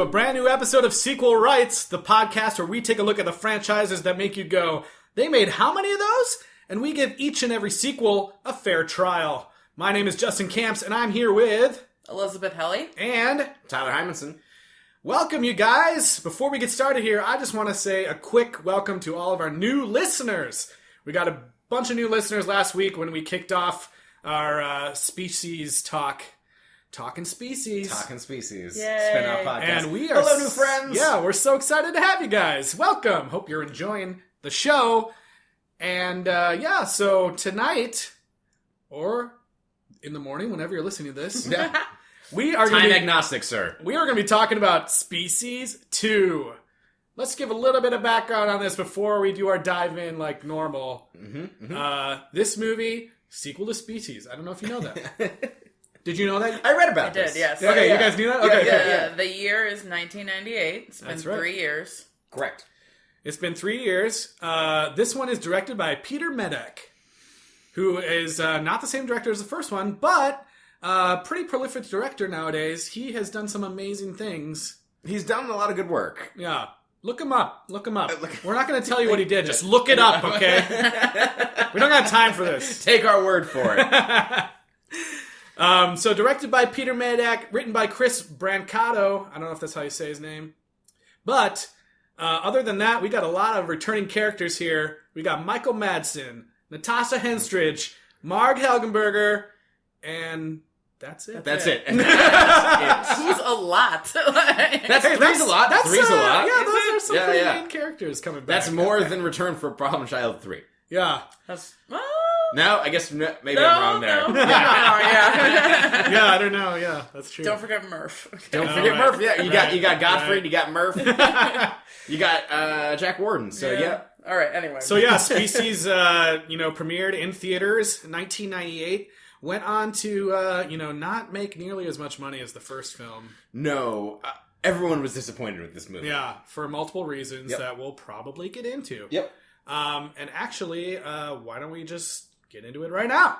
a brand new episode of Sequel Rights, the podcast where we take a look at the franchises that make you go, they made how many of those? And we give each and every sequel a fair trial. My name is Justin Camps, and I'm here with... Elizabeth Helly. And... Tyler Hymanson. Welcome, you guys. Before we get started here, I just want to say a quick welcome to all of our new listeners. We got a bunch of new listeners last week when we kicked off our species talk. Talking Species. Yay. Spin-off podcast. And we are... Hello, new friends. Yeah, we're so excited to have you guys. Welcome. Hope you're enjoying the show. And, so tonight, or in the morning, whenever you're listening to this, we are Time agnostic, sir. We are going to be talking about Species 2. Let's give a little bit of background on this before we do our dive in like normal. This movie, sequel to Species. I don't know if you know that. Did you know that? I read about this. I did, yes. Okay, you guys knew that? Okay, yeah. The year is 1998. It's been 3 years. Correct. It's been 3 years. This one is directed by Peter Medak, who is not the same director as the first one, but pretty prolific director nowadays. He has done some amazing things. He's done a lot of good work. Yeah. Look him up. We're not going to tell you what he did. Just look it up, okay? We don't got time for this. Take our word for it. So directed by Peter Medak, written by Chris Brancato. I don't know if that's how you say his name. But other than that, we got a lot of returning characters here. We got Michael Madsen, Natasha Henstridge, Marg Helgenberger, and that's it. That's it. Who's a lot? Three's a lot. Three's a lot. Yeah, those are some pretty main characters coming back. That's more than Return for Problem Child 3. Yeah. No, I guess maybe I'm wrong there. Yeah, I don't know. Yeah, that's true. Don't forget Murph. Murph. Yeah, you got Godfrey, you got Murph, you got Jack Warden. So yeah. All right. Anyway. So yeah, Species, premiered in theaters in 1998. Went on to not make nearly as much money as the first film. No, everyone was disappointed with this movie. Yeah, for multiple reasons that we'll probably get into. Yep. And actually, why don't we just get into it right now?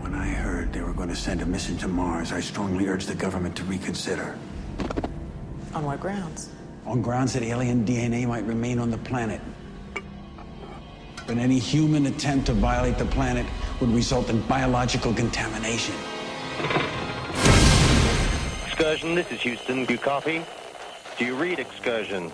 When I heard they were going to send a mission to Mars, I strongly urged the government to reconsider. On what grounds? On grounds that alien DNA might remain on the planet. But any human attempt to violate the planet would result in biological contamination. Excursion, this is Houston. Do you copy? Do you read Excursion?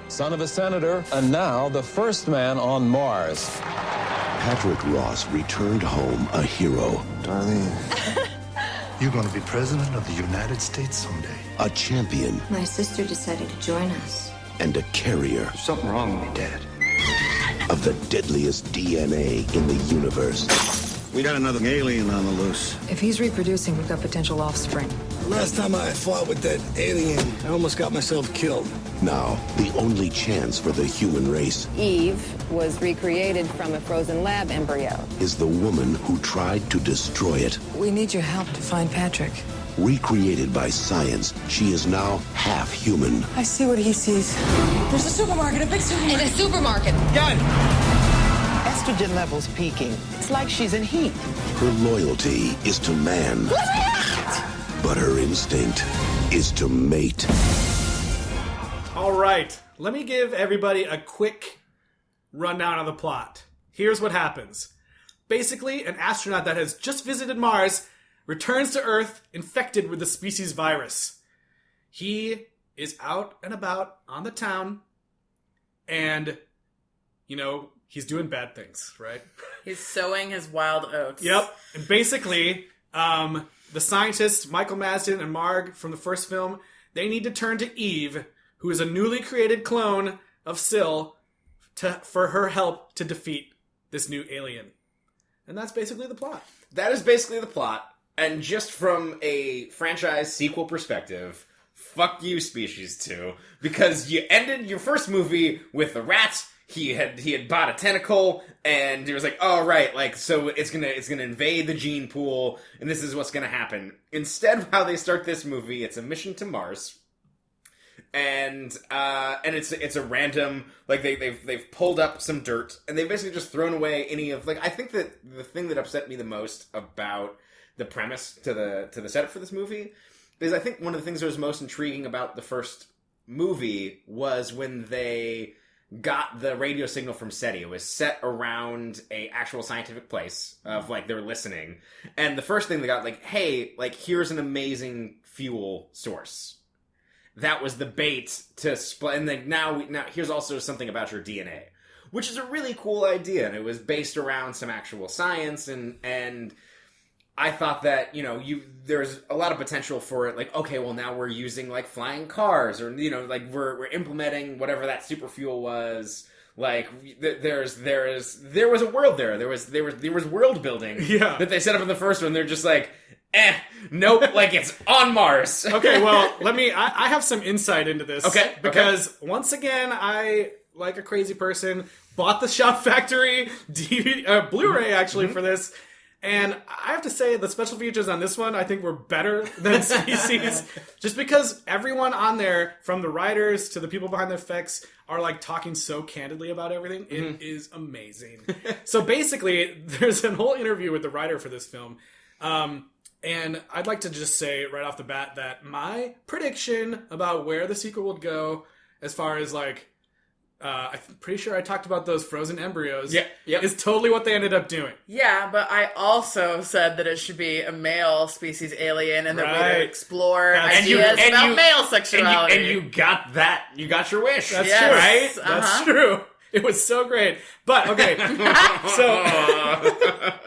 Son of a senator, and now the first man on Mars. Patrick Ross returned home a hero. Darlene, you're going to be president of the United States someday. A champion. My sister decided to join us. And a carrier. There's something wrong with me, Dad. Of the deadliest DNA in the universe. We got another alien on the loose. If he's reproducing, we've got potential offspring. Last time I fought with that alien, I almost got myself killed. Now, the only chance for the human race. Eve was recreated from a frozen lab embryo. Is the woman who tried to destroy it. We need your help to find Patrick. Recreated by science, she is now half human. I see what he sees. There's a supermarket, a big supermarket. In a supermarket. Gun! Estrogen levels peaking. It's like she's in heat. Her loyalty is to man. But her instinct is to mate. All right, let me give everybody a quick rundown of the plot. Here's what happens. Basically, an astronaut that has just visited Mars returns to Earth infected with the species virus. He is out and about on the town, and, he's doing bad things, right? He's sowing his wild oats. Yep. And basically, the scientists, Michael Madsen and Marg from the first film, they need to turn to Eve, who is a newly created clone of Syl, for her help to defeat this new alien. And that's basically the plot. That is basically the plot. And just from a franchise sequel perspective, fuck you, Species 2. Because you ended your first movie with the rat. He had bought a tentacle, and he was like, "Oh right, so it's gonna invade the gene pool, and this is what's gonna happen." Instead, how they start this movie, it's a mission to Mars, And it's a random, like, they've pulled up some dirt, and they've basically just thrown away any of, like, I think that the thing that upset me the most about the premise to the setup for this movie is, I think one of the things that was most intriguing about the first movie was when they got the radio signal from SETI. It was set around a actual scientific place of, like, they're listening, and the first thing they got, like, hey, like, here's an amazing fuel source. That was the bait to split, and then now here's also something about your DNA, which is a really cool idea, and it was based around some actual science, and I thought that, you know, there's a lot of potential for it, like, okay, well, now we're using, like, flying cars, or, you know, like, we're implementing whatever that super fuel was. Like, there was a world there. There was world building that they set up in the first one. They're just like, nope, like, it's on Mars. Okay, well, I have some insight into this. Okay. Because, once again, I, like a crazy person, bought the Shout Factory Blu-ray, actually, for this. And I have to say, the special features on this one, I think, were better than Species. Just because everyone on there, from the writers to the people behind the effects, are, like, talking so candidly about everything. It is amazing. So basically, there's a whole interview with the writer for this film. And I'd like to just say right off the bat that my prediction about where the sequel would go, as far as, like, I'm pretty sure I talked about those frozen embryos. Yeah, yep. Is totally what they ended up doing. Yeah, but I also said that it should be a male species alien, and that we would explore ideas about male sexuality. And you got that. You got your wish. That's true, right? That's true. It was so great. But, okay. So.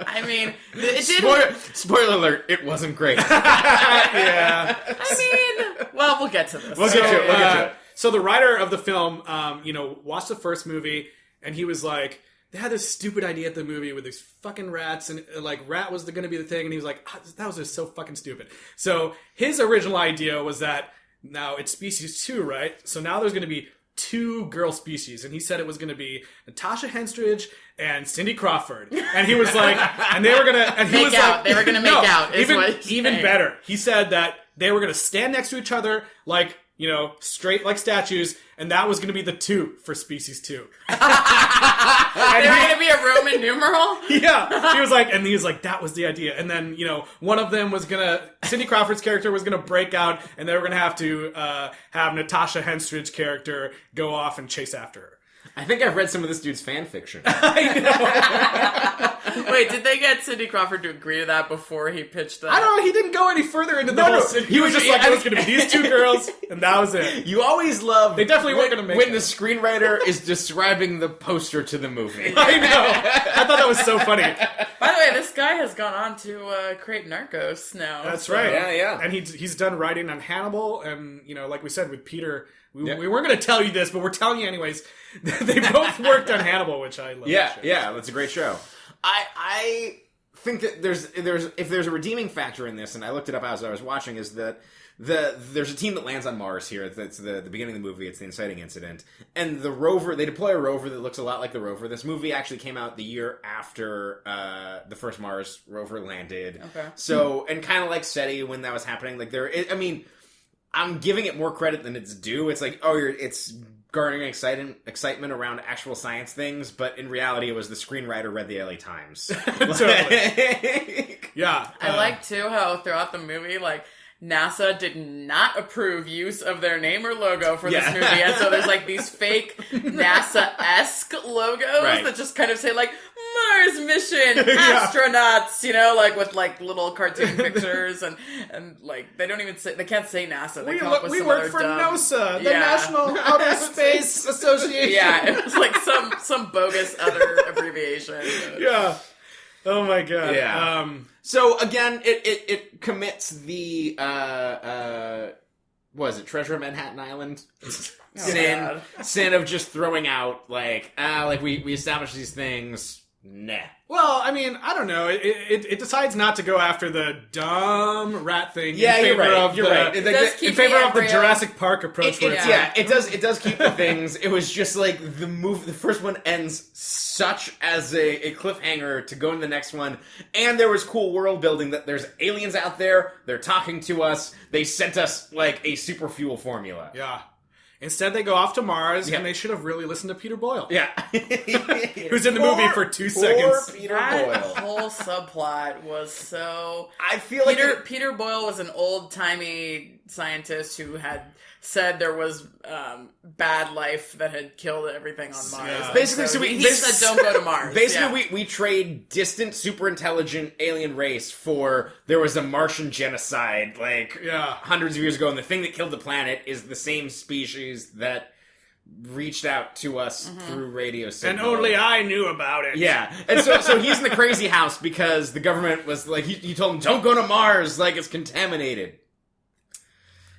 I mean, it didn't. Spoiler alert, it wasn't great. Yeah. I mean, well, we'll get to this. We'll get to it. So the writer of the film, watched the first movie, and he was like, they had this stupid idea at the movie with these fucking rats, and, like, rat was going to be the thing, and he was like, that was just so fucking stupid. So his original idea was that, now it's Species 2, right? So now there's going to be 2 girl species, and he said it was going to be Natasha Henstridge and Cindy Crawford, and he was like, and they were going to, and he was like, they were going to make out. Even better, he said that they were going to stand next to each other, like, you know, straight like statues, and that was going to be the 2 for Species 2. They were going to be a Roman numeral? Yeah. He was like, that was the idea. And then, you know, one of them was going to, Cindy Crawford's character was going to break out, and they were going to have Natasha Henstridge's character go off and chase after her. I think I've read some of this dude's fan fiction. I know. Wait, did they get Cindy Crawford to agree to that before he pitched that? I don't know. He didn't go any further into the whole... He was just like, it was going to be these 2 girls, and that was it. You always love... They definitely weren't going to make when the screenwriter is describing the poster to the movie. I know. I thought that was so funny. By the way, this guy has gone on to create Narcos now. That's right. Yeah. And he's done writing on Hannibal, and, you know, like we said with Peter... We weren't going to tell you this, but we're telling you anyways. They both worked on Hannibal, which I love. Yeah, that's a great show. I think that if there's a redeeming factor in this, and I looked it up as I was watching, is that there's a team that lands on Mars here. That's the beginning of the movie. It's the inciting incident, and the rover. They deploy a rover that looks a lot like the rover. This movie actually came out the year after the first Mars rover landed. Okay. So, and kind of like SETI when that was happening, like I'm giving it more credit than it's due. It's like, it's garnering excitement around actual science things, but in reality, it was the screenwriter read the LA Times. Totally. Yeah. I like, too, how throughout the movie, like, NASA did not approve use of their name or logo for this movie, and so there's, like, these fake NASA-esque logos that just kind of say, like, Mars mission, astronauts, you know, like, with, like, little cartoon pictures, and like, they don't even say, they can't say NASA. They come up with some work other for dumb... NOSA, the National Outer Space Association. Yeah, it was like some bogus other abbreviation. Yeah. Oh my god. Yeah. So again, it commits the what is it, Treasure of Manhattan Island? sin of just throwing out like we established these things. Nah. Well, I mean, I don't know. It decides not to go after the dumb rat thing. Yeah, in favor you're right. In favor of the Jurassic Park approach. It does keep the things. It was just like the first one ends such as a cliffhanger to go in the next one, and there was cool world building that there's aliens out there. They're talking to us. They sent us like a super fuel formula. Yeah. Instead, they go off to Mars, and they should have really listened to Peter Boyle. Yeah. Who's in the movie for 2 seconds. Peter That Boyle. whole subplot was so... I feel like... Peter Boyle was an old-timey scientist who had said there was bad life that had killed everything on Mars. Yeah. Basically, he said don't go to Mars. Basically, we trade distant, super intelligent alien race for there was a Martian genocide hundreds of years ago, and the thing that killed the planet is the same species that reached out to us through radio signal. And only I knew about it. Yeah. And so he's in the crazy house because the government was like, he told him, don't go to Mars, like it's contaminated.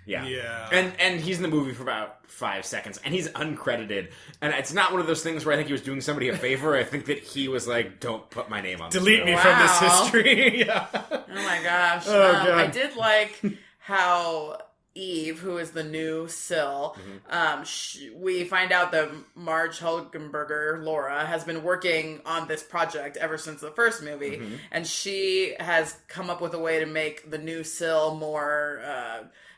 Yeah. And he's in the movie for about 5 seconds, and he's uncredited. And it's not one of those things where I think he was doing somebody a favor. I think that he was like, don't put my name on this. Delete me from this history. Yeah. Oh my gosh. God. I did like how Eve, who is the new Syl, we find out that Marg Helgenberger, Laura, has been working on this project ever since the first movie, and she has come up with a way to make the new Syl more...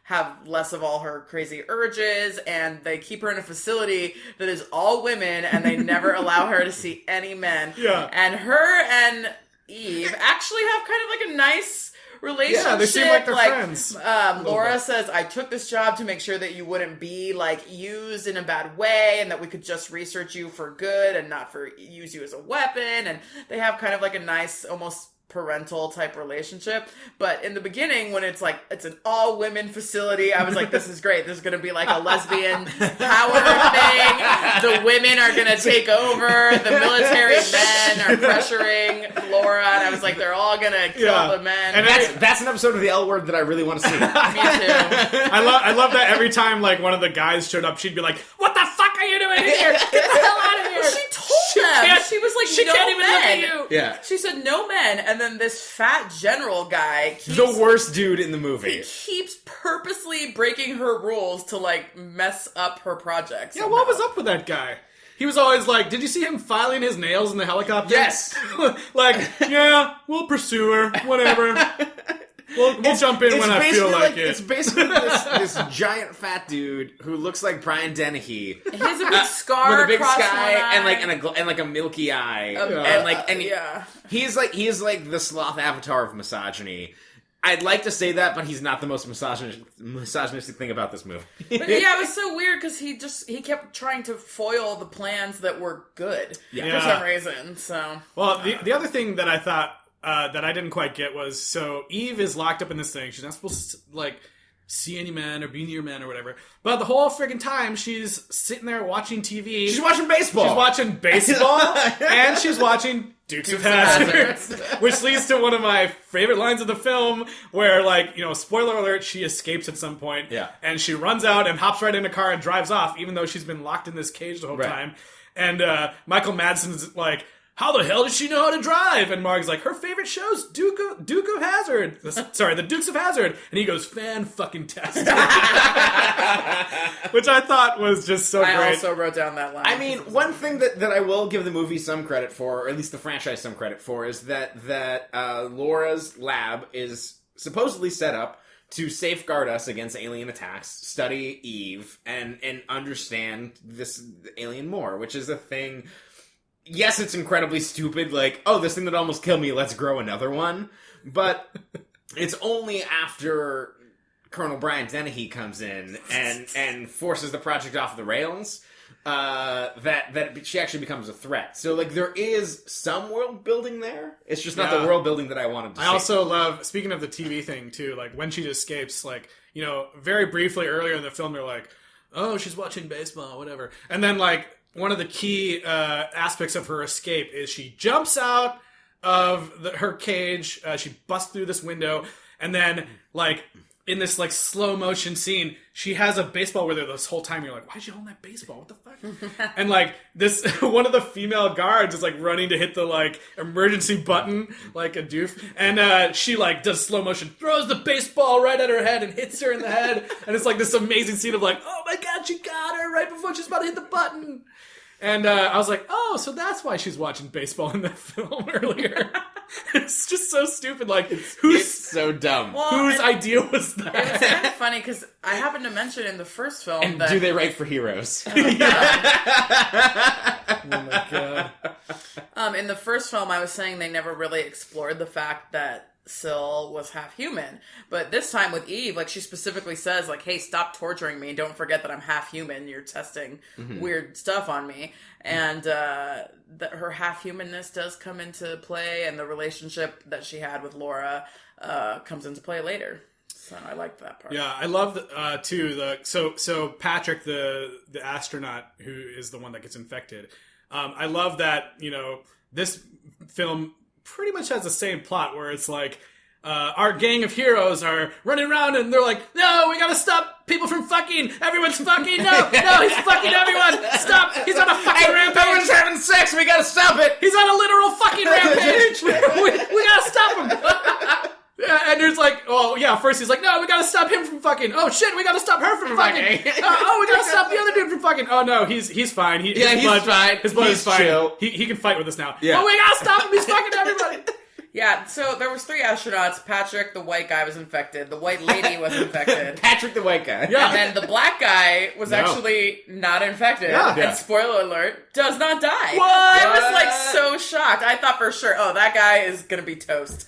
have less of all her crazy urges, and they keep her in a facility that is all women, and they never allow her to see any men. Yeah. And her and Eve actually have kind of like a nice relationship. Yeah, they seem like they're friends. Laura says, I took this job to make sure that you wouldn't be like used in a bad way, and that we could just research you for good and not for use you as a weapon. And they have kind of like a nice, almost parental type relationship. But in the beginning, when it's like it's an all women facility, I was like, this is great. This is going to be like a lesbian power thing. The women are going to take over. The military men are pressuring Laura, and I was like, they're all going to kill the men. And that's an episode of the L Word that I really want to see. Me too. I love that every time like one of the guys showed up, she'd be like, "What the fuck are you doing here? Get the hell out of here!" She told them. She was like, she no can't even men. look at you. Yeah. She said no men, and then this fat general guy keeps, the worst dude in the movie. He keeps purposely breaking her rules to like mess up her projects. Yeah, what was up with that guy? He was always like, did you see him filing his nails in the helicopter? Yes. Like, yeah, we'll pursue her, whatever. We'll jump in when I feel like it. It's basically this giant fat dude who looks like Brian Dennehy. He has a big scar with a big across sky one eye. and like a milky eye. He's like the sloth avatar of misogyny. I'd like to say that, but he's not the most misogynistic thing about this movie. But yeah, it was so weird because he kept trying to foil the plans that were good for some reason. So the other thing that I thought that I didn't quite get was, so Eve is locked up in this thing. She's not supposed to like see any men or be near men or whatever. But the whole friggin' time she's sitting there watching TV. She's watching baseball. She's watching baseball and she's watching Dukes of Hazzard, which leads to one of my favorite lines of the film where, like, you know, spoiler alert, she escapes at some point. Yeah. And she runs out and hops right in a car and drives off, even though she's been locked in this cage the whole time. And Michael Madsen's like, how the hell does she know how to drive? And Marg's like, her favorite show's Duke of Hazzard. Sorry, the Dukes of Hazzard. And he goes, fan-fucking-tastic. Which I thought was just so great. I also wrote down that line. I mean, one thing that I will give the movie some credit for, or at least the franchise some credit for, is that Laura's lab is supposedly set up to safeguard us against alien attacks, study Eve, and understand this alien more, which is a thing... Yes, it's incredibly stupid, like, oh, this thing that almost killed me, let's grow another one. But it's only after Colonel Brian Dennehy comes in and forces the project off the rails that she actually becomes a threat. So, like, there is some world building there. It's just not the world building that I wanted to see. I also love, speaking of the TV thing, too, like, when she escapes, like, you know, very briefly earlier in the film, they're like, oh, she's watching baseball, whatever. And then, like, one of the key aspects of her escape is she jumps out of her cage, she busts through this window, and then, like, in this, like, slow motion scene, she has a baseball with her this whole time. You're like, why is she holding that baseball? What the fuck? And, like, this, one of the female guards is, like, running to hit the, like, emergency button, like a doof. And she, like, does slow motion, throws the baseball right at her head and hits her in the head. And it's, like, this amazing scene of, like, oh my god, she got her right before she's about to hit the button. And I was like, oh, so that's why she's watching baseball in that film earlier. It's just so stupid. Like, it's so dumb. Whose idea was that? It was kind of funny because I happened to mention in the first film And that... do they write for heroes? Oh my god. In the first film, I was saying they never really explored the fact that Syl was half human. But this time with Eve, like, she specifically says, like, hey, stop torturing me. Don't forget that I'm half human. You're testing weird stuff on me. And her half-humanness does come into play, and the relationship that she had with Laura comes into play later. So I liked that part. Yeah, I love too so Patrick, the astronaut who is the one that gets infected. I love that, you know, this film pretty much has the same plot where it's like our gang of heroes are running around and they're like, no, we gotta stop people from fucking. Everyone's fucking. No, he's fucking everyone. Stop. He's on a fucking rampage. Everyone's having sex. We gotta stop it. He's on a literal fucking rampage. we gotta stop him. Yeah, and there's like, oh yeah, first he's like, no, we gotta stop him from fucking. Oh shit, we gotta stop her from fucking. Oh, we gotta stop the other dude from fucking. Oh no, he's fine. He's fine. His blood is fine. Chill. He can fight with us now. Yeah. Oh, we gotta stop him. He's fucking everybody. Yeah, so there was 3 astronauts. Patrick, the white guy, was infected. The white lady was infected. Patrick, the white guy. Yeah. And then the black guy was actually not infected. Yeah. And spoiler alert, does not die. What? I was like so shocked. I thought for sure, oh, that guy is gonna be toast.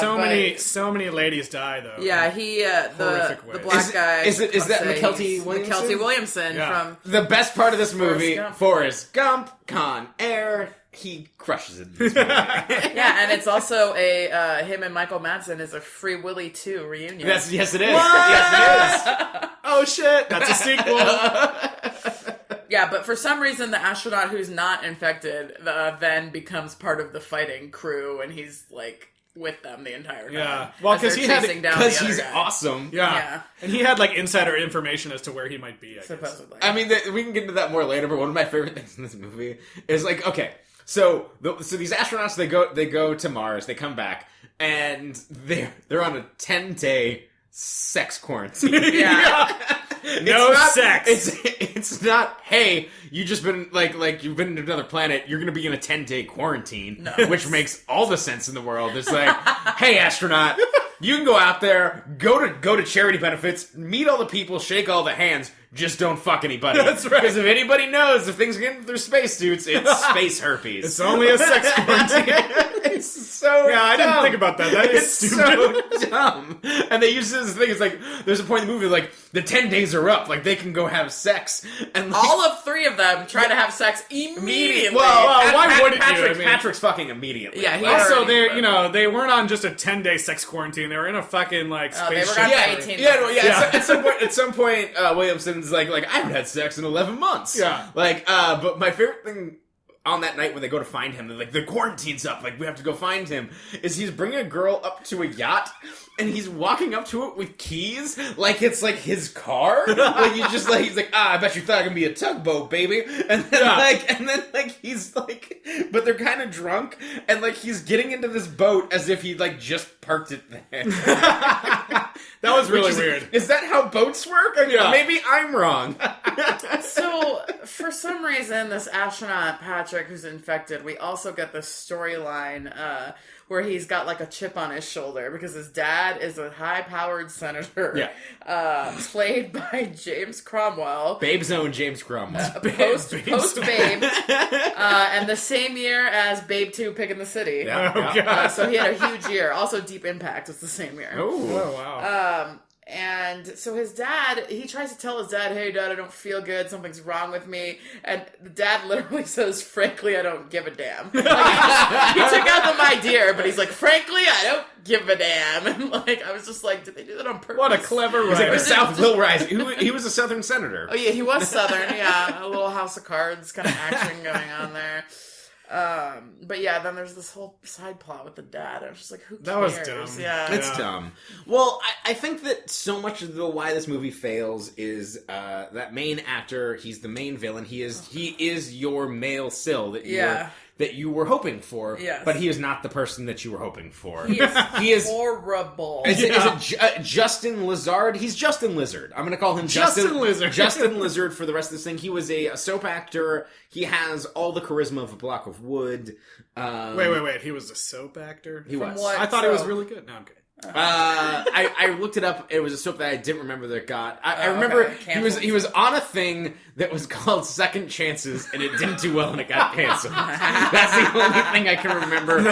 So many ladies die though. Yeah, he the black guy. Is that McKelty Williamson? McKelty Williamson from the best part of this movie. Forrest Gump, Con Air. He crushes it in this movie. Yeah, and it's also a him and Michael Madsen is a Free Willy 2 reunion. Yes, it is. What? Yes, it is. Oh shit, that's a sequel. Yeah, but for some reason, the astronaut who's not infected then becomes part of the fighting crew, and he's like with them the entire time. Yeah, well, because he's awesome. Yeah, and he had like insider information as to where he might be. Supposedly. I mean, we can get into that more later. But one of my favorite things in this movie is like, okay, so these astronauts they go to Mars, they come back, and they're on a 10-day sex quarantine. Yeah. No sex. It's not, hey, you just been like you've been to another planet, you're gonna be in a 10-day quarantine. No. Which makes all the sense in the world. It's like, hey, astronaut, you can go out there, go to charity benefits, meet all the people, shake all the hands, just don't fuck anybody. That's right. Because if anybody knows, if things get into their spacesuits, it's space herpes. It's only a sex quarantine. It's so yeah, I didn't think about that. That is stupid. So dumb. And they use this thing. It's like there's a point in the movie like the 10 days are up. Like they can go have sex. And like, all of 3 of them try to have sex immediately. Well, why wouldn't you? I mean, Patrick's fucking immediately. Yeah. Also, they weren't on just a 10-day sex quarantine. They were in a fucking like spaceship. They were on 18 months. At some point, Williamson's like I haven't had sex in 11 months. Yeah. But my favorite thing on that night when they go to find him, they're like, the quarantine's up, like, we have to go find him, is he's bringing a girl up to a yacht, and he's walking up to it with keys, like it's like his car. Like, he's like, I bet you thought I could be a tugboat, baby. And then, he's like, but they're kind of drunk, and, like, he's getting into this boat as if he, like, just parked it there. That was really weird. Is that how boats work? I mean, maybe I'm wrong. So, for some reason, this astronaut, Patrick, who's infected, we also get this storyline where he's got like a chip on his shoulder because his dad is a high-powered senator, played by James Cromwell. Babe's own James Cromwell. Post Babe. And the same year as Babe 2, Pig in the City. Yeah. So he had a huge year. Also, Deep Impact was the same year. Oh, wow. And so his dad, he tries to tell his dad, hey, Dad, I don't feel good. Something's wrong with me. And the dad literally says, frankly, I don't give a damn. Like, he took out the my dear, but he's like, frankly, I don't give a damn. And like, I was just like, did they do that on purpose? What a clever He's writer. like, the South will rise. He was a Southern senator. Oh, yeah, he was Southern. Yeah, a little House of Cards kind of action going on there. But yeah, then there's this whole side plot with the dad. I was just like, who cares? That was dumb. Yeah. It's dumb. Well, I think that so much of why this movie fails is that main actor. He's the main villain. He is your male Syl that that you were hoping for, Yes. but he is not the person that you were hoping for. He is, He is horrible. Is it Justin Lizard? He's Justin Lizard. I'm going to call him Justin Lizard. Justin Lizard for the rest of this thing. He was a soap actor. He has all the charisma of a block of wood. Wait. He was a soap actor? He was. What I thought he was soap? really good. No, I'm kidding. I looked it up. It was a soap that I didn't remember that it got. I remember okay. he was on a thing that was called Second Chances, and it didn't do well, and it got canceled. That's the only thing I can remember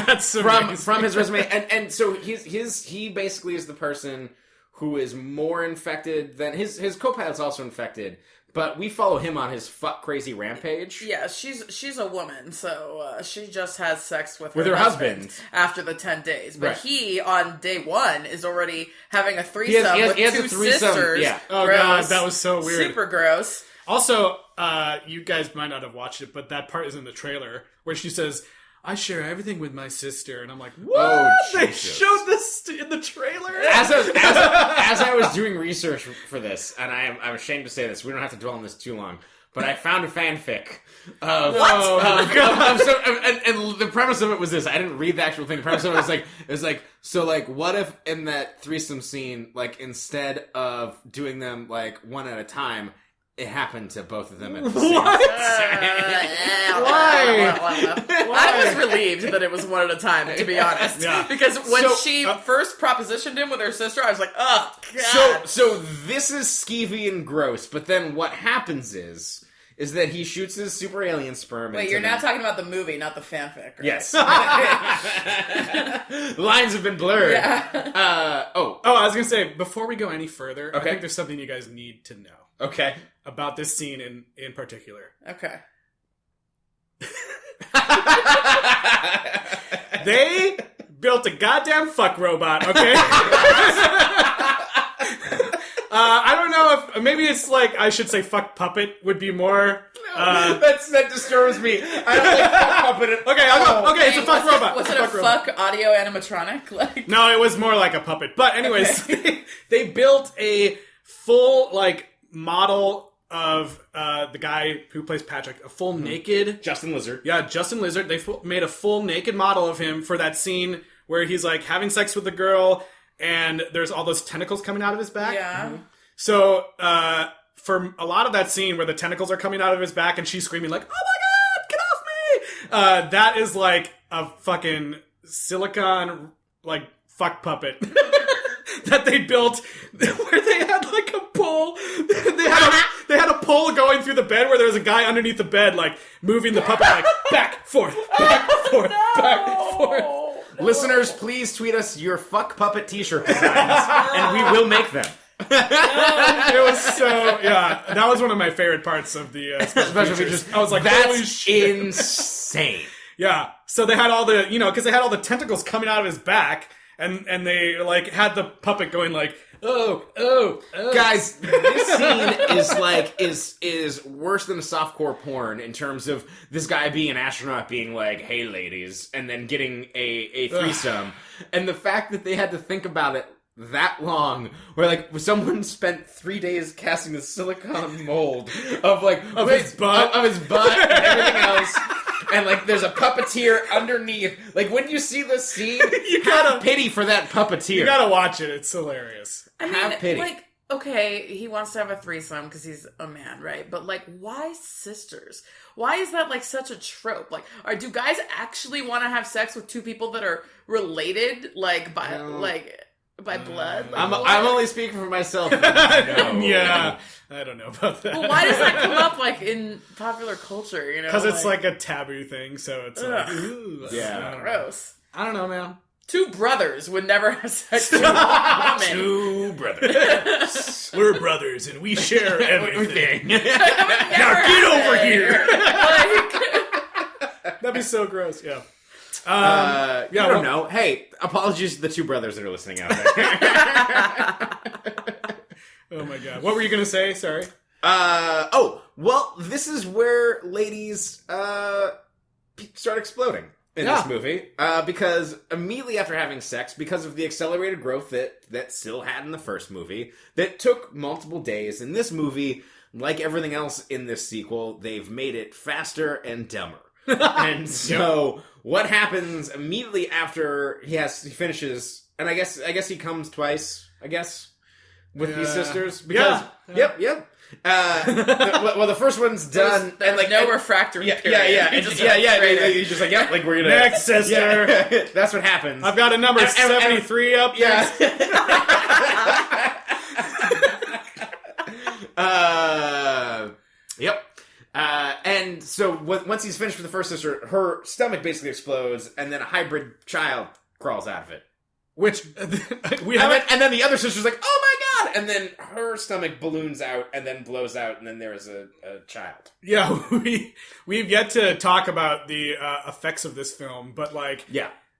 from his resume. And so he basically is the person who is more infected than his co-pilot's also infected. But we follow him on his fuck crazy rampage. Yeah, she's a woman, so she just has sex with her husband after the 10 days. But right. he, on day 1, is already having a threesome with two sisters. Yeah. Oh, gross. God, that was so weird. Super gross. Also, you guys might not have watched it, but that part is in the trailer where she says, I share everything with my sister, and I'm like, what? Oh, they showed this in the trailer? As I was doing research for this, and I'm ashamed to say this, we don't have to dwell on this too long, but I found a fanfic of and the premise of it was this. I didn't read the actual thing. The premise of it was like, so like, what if in that threesome scene, like instead of doing them like one at a time, it happened to both of them at the same time. Why? I was relieved that it was one at a time, to be honest. Yeah. Because when she first propositioned him with her sister, I was like, oh, God. So this is skeevy and gross, but then what happens is that he shoots his super alien sperm. Wait, you're now talking about the movie, not the fanfic, right? Yes. Lines have been blurred. Yeah. I was going to say, before we go any further, I Okay. think there's something you guys need to know. Okay. About this scene in particular. Okay. They built a goddamn fuck robot, okay? I don't know if maybe it's like I should say fuck puppet would be more. That disturbs me. I don't like fuck puppet. Okay, it's a fuck robot. Was it a fuck audio animatronic? Like, no, it was more like a puppet. But anyways, they built a full like model of the guy who plays Patrick, a full naked Justin Lizard. Yeah, Justin Lizard. They made a full naked model of him for that scene where he's like having sex with the girl, and there's all those tentacles coming out of his back. Yeah. Mm-hmm. So for a lot of that scene where the tentacles are coming out of his back and she's screaming like, "Oh my God, get off me!" That is like a fucking silicone like fuck puppet. That they built where they had like a pole. They had a pole going through the bed where there was a guy underneath the bed like moving the puppet like back, forth, back, forth, back, forth. Listeners, please tweet us your fuck puppet t-shirt designs and we will make them. It was so, that was one of my favorite parts of the special features. I was like, holy shit. Insane. Yeah. So they had all the, because they had all the tentacles coming out of his back. And they like had the puppet going like, oh. Guys, this scene is worse than a softcore porn in terms of this guy being an astronaut being like, hey ladies, and then getting a threesome. And the fact that they had to think about it that long, where like someone spent 3 days casting the silicone mold of his butt and everything else. And, like, there's a puppeteer underneath. Like, when you see this scene, you have pity for that puppeteer. You gotta watch it. It's hilarious. Have pity. Like, okay, he wants to have a threesome because he's a man, right? But, like, why sisters? Why is that, like, such a trope? Like, do guys actually want to have sex with two people that are related, like, by blood? Like, I'm only speaking for myself. Yeah. I don't know about that. Well, why does that come up, like, in popular culture, Because it's like a taboo thing, so it's like, ooh. Yeah. Gross. I don't know, man. Two brothers would never have sex with a woman. Two brothers. We're brothers, and we share everything. Now get over here! That'd be so gross, yeah. I don't know. Hey, apologies to the two brothers that are listening out there. Oh my God. What were you going to say? Sorry. Well, this is where ladies start exploding in this movie. Because immediately after having sex, because of the accelerated growth that Syl had in the first movie, that took multiple days, in this movie, like everything else in this sequel, they've made it faster and dumber. And so what happens immediately after he finishes, and I guess he comes twice, with these sisters. Because, Yep. The first one's done. There's no refractory period. He's just like, yep, like we're gonna... Next, sister. Yeah. That's what happens. I've got a number 73 up. Yeah. Yep. And so once he's finished with the first sister, her stomach basically explodes, and then a hybrid child crawls out of it. Which and then the other sister's like, oh my god! And then her stomach balloons out and then blows out, and then there is a child. Yeah, we've yet to talk about the effects of this film, but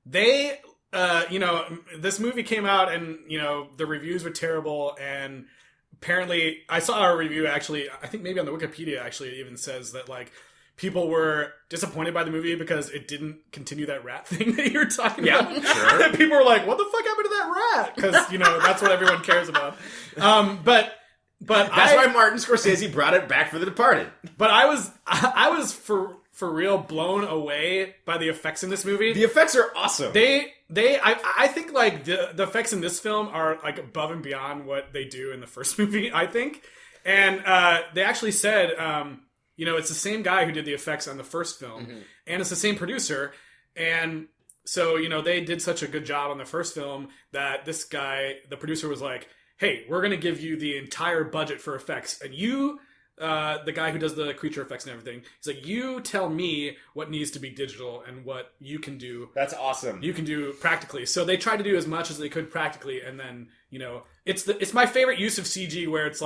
they, this movie came out and the reviews were terrible, and apparently I saw a review actually, I think maybe on the Wikipedia actually, it even says that people were disappointed by the movie because it didn't continue that rat thing that you were talking about. Yeah, sure. And people were like, what the fuck happened to that rat? Because, that's what everyone cares about. But that's why Martin Scorsese brought it back for The Departed. But I was for real blown away by the effects in this movie. The effects are awesome. I think the effects in this film are above and beyond what they do in the first movie, I think. And they actually said, it's the same guy who did the effects on the first film, and it's the same producer. And so, they did such a good job on the first film that this guy, the producer, was like, hey, we're going to give you the entire budget for effects. And you, the guy who does the creature effects and everything, he's like, you tell me what needs to be digital and what you can do. That's awesome. You can do practically. So they tried to do as much as they could practically. And then, it's my favorite use of CG where it's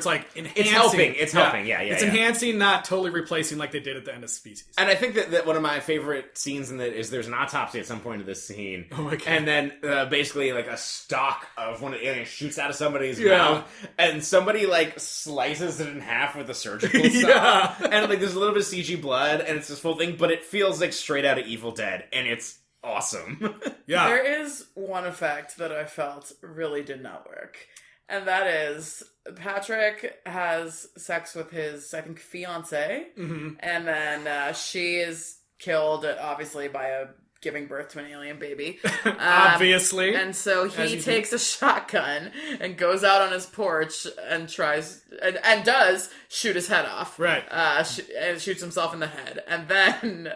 enhancing. It's helping. Yeah. It's enhancing, not totally replacing like they did at the end of Species. And I think that one of my favorite scenes in that is there's an autopsy at some point of this scene. Oh my god. And then basically a stalk of one of the aliens shoots out of somebody's mouth, and somebody slices it in half with a surgical saw. And there's a little bit of CG blood, and it's this full thing, but it feels straight out of Evil Dead, and it's awesome. Yeah. There is one effect that I felt really did not work. And that is, Patrick has sex with his, I think, fiancée, and then she is killed, obviously, by giving birth to an alien baby. Obviously. And so he takes a shotgun and goes out on his porch and tries, and does shoot his head off. Right. And shoots himself in the head. And then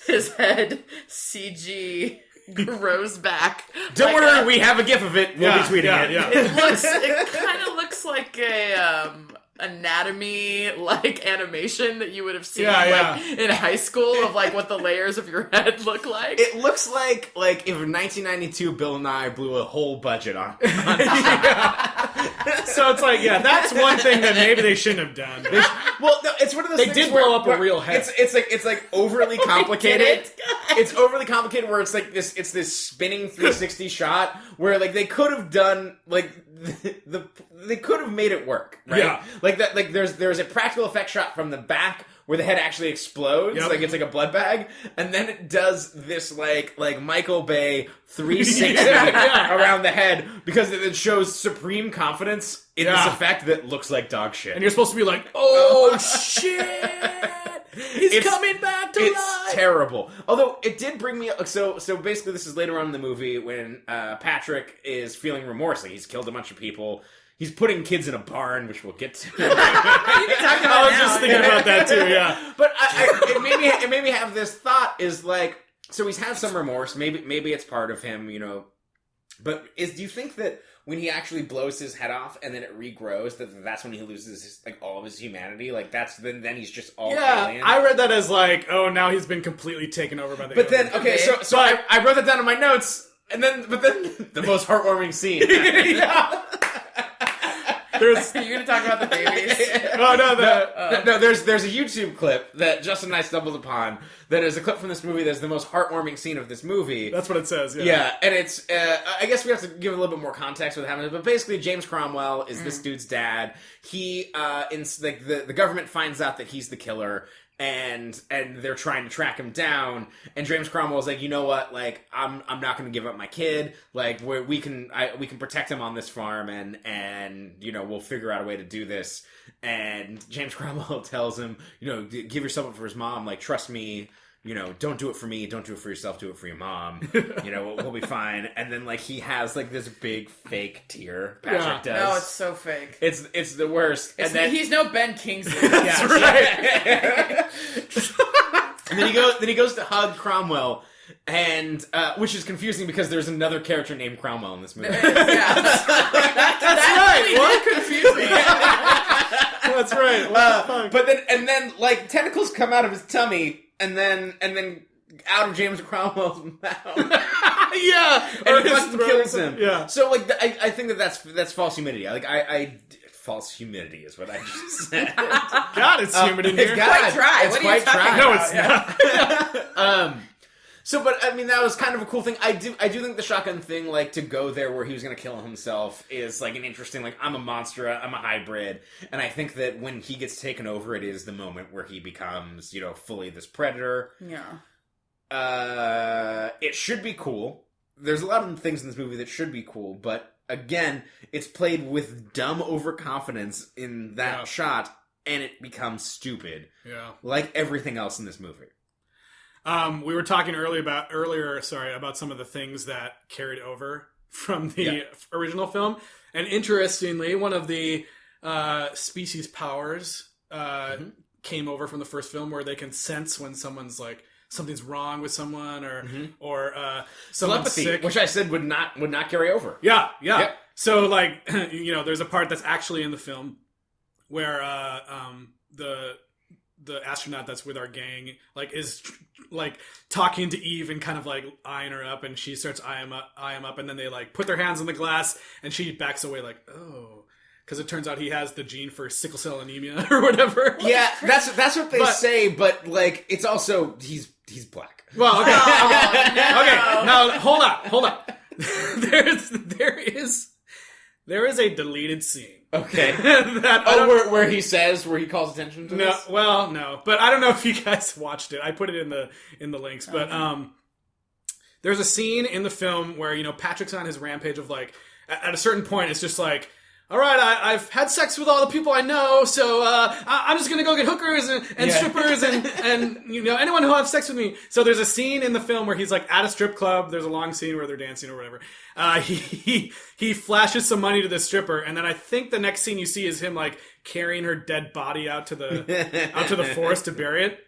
his head, CG... grows back. Don't worry, we have a gif of it. We'll be tweeting it. Yeah. It kind of looks like a anatomy animation that you would have seen in high school of what the layers of your head look like. It looks like if in 1992 Bill Nye blew a whole budget on So it's that's one thing that maybe they shouldn't have done. Well, no, it's one of those things did blow up a real head. It's overly complicated. It's overly complicated where it's this spinning 360 shot where they could have done they could have made it work, right? Yeah. There's a practical effect shot from the back where the head actually explodes, it's a blood bag, and then it does this Michael Bay 360 around the head because it shows supreme confidence in this effect that looks like dog shit. And you're supposed to be like, oh shit! He's coming back to life! It's terrible. Although, it did bring me... So basically, this is later on in the movie when Patrick is feeling remorse. He's killed a bunch of people. He's putting kids in a barn, which we'll get to. I was just thinking about that too, yeah. But it made me have this thought is so he's had some remorse. Maybe it's part of him, But do you think that when he actually blows his head off and then it regrows, that's when he loses all of his humanity? Then he's just all alien? I read that as now he's been completely taken over by the But alien. then, okay, so I wrote that down in my notes, but then the most heartwarming scene. Are you going to talk about the babies? No, there's a YouTube clip that Justin and I stumbled upon that is a clip from this movie that's the most heartwarming scene of this movie. That's what it says, Yeah, and it's, I guess we have to give a little bit more context with happening, but basically James Cromwell is this dude's dad. He, the government finds out that he's the killer, and they're trying to track him down, and James Cromwell's like, you know what, like, I'm not going to give up my kid, like, we can protect him on this farm, and you know, we'll figure out a way to do this. And James Cromwell tells him, you know, give yourself up for his mom, like, trust me, you know, don't do it for me, don't do it for yourself, do it for your mom, you know, we'll be fine. And then, like, he has, like, this big fake tear, Patrick does. No, it's so fake. It's the worst. And then he's no Ben Kingsley. That's right. And then he goes to hug Cromwell, and which is confusing because there's another character named Cromwell in this movie. That's right. Really what? Confused me. That's right. What the fuck? But then like tentacles come out of his tummy, and then out of James Cromwell's mouth. Yeah, and he fucking kills him. Yeah. So like I think that's false humidity. Like I false humidity is what I just said. God, it's humid in here. It's quite dry. It's quite dry. No, it's not. So, but I mean, that was kind of a cool thing. I do think the shotgun thing, like, to go there where he was going to kill himself, is like an interesting, like, I'm a monster, I'm a hybrid, and I think that when he gets taken over, it is the moment where he becomes, you know, fully this predator. Yeah. It should be cool. There's a lot of things in this movie that should be cool, but again, it's played with dumb overconfidence in that shot, and it becomes stupid. Yeah. Like everything else in this movie. We were talking earlier about some of the things that carried over from the original film. And interestingly, one of the species powers came over from the first film, where they can sense when someone's like, something's wrong with someone, or someone's telepathy, sick, which I said would not carry over. Yeah. Yep. So, like, you know, there's a part that's actually in the film where the astronaut that's with our gang, like, is like talking to Eve and kind of like eyeing her up, and she starts eye him up, and then they like put their hands on the glass, and she backs away like, oh, because it turns out he has the gene for sickle cell anemia or whatever. Yeah, that's what they say, but like, it's also he's black. Well, okay, okay. Now hold on. There is a deleted scene. Okay. Where he calls attention to this? No. But I don't know if you guys watched it. I put it in the links. But there's a scene in the film where, you know, Patrick's on his rampage of, like, at a certain point, it's just like, all right, I've had sex with all the people I know, so I'm just going to go get hookers and strippers and you know, anyone who'll have sex with me. So there's a scene in the film where he's like at a strip club. There's a long scene where they're dancing or whatever. He flashes some money to the stripper, and then I think the next scene you see is him like carrying her dead body out to the forest to bury it.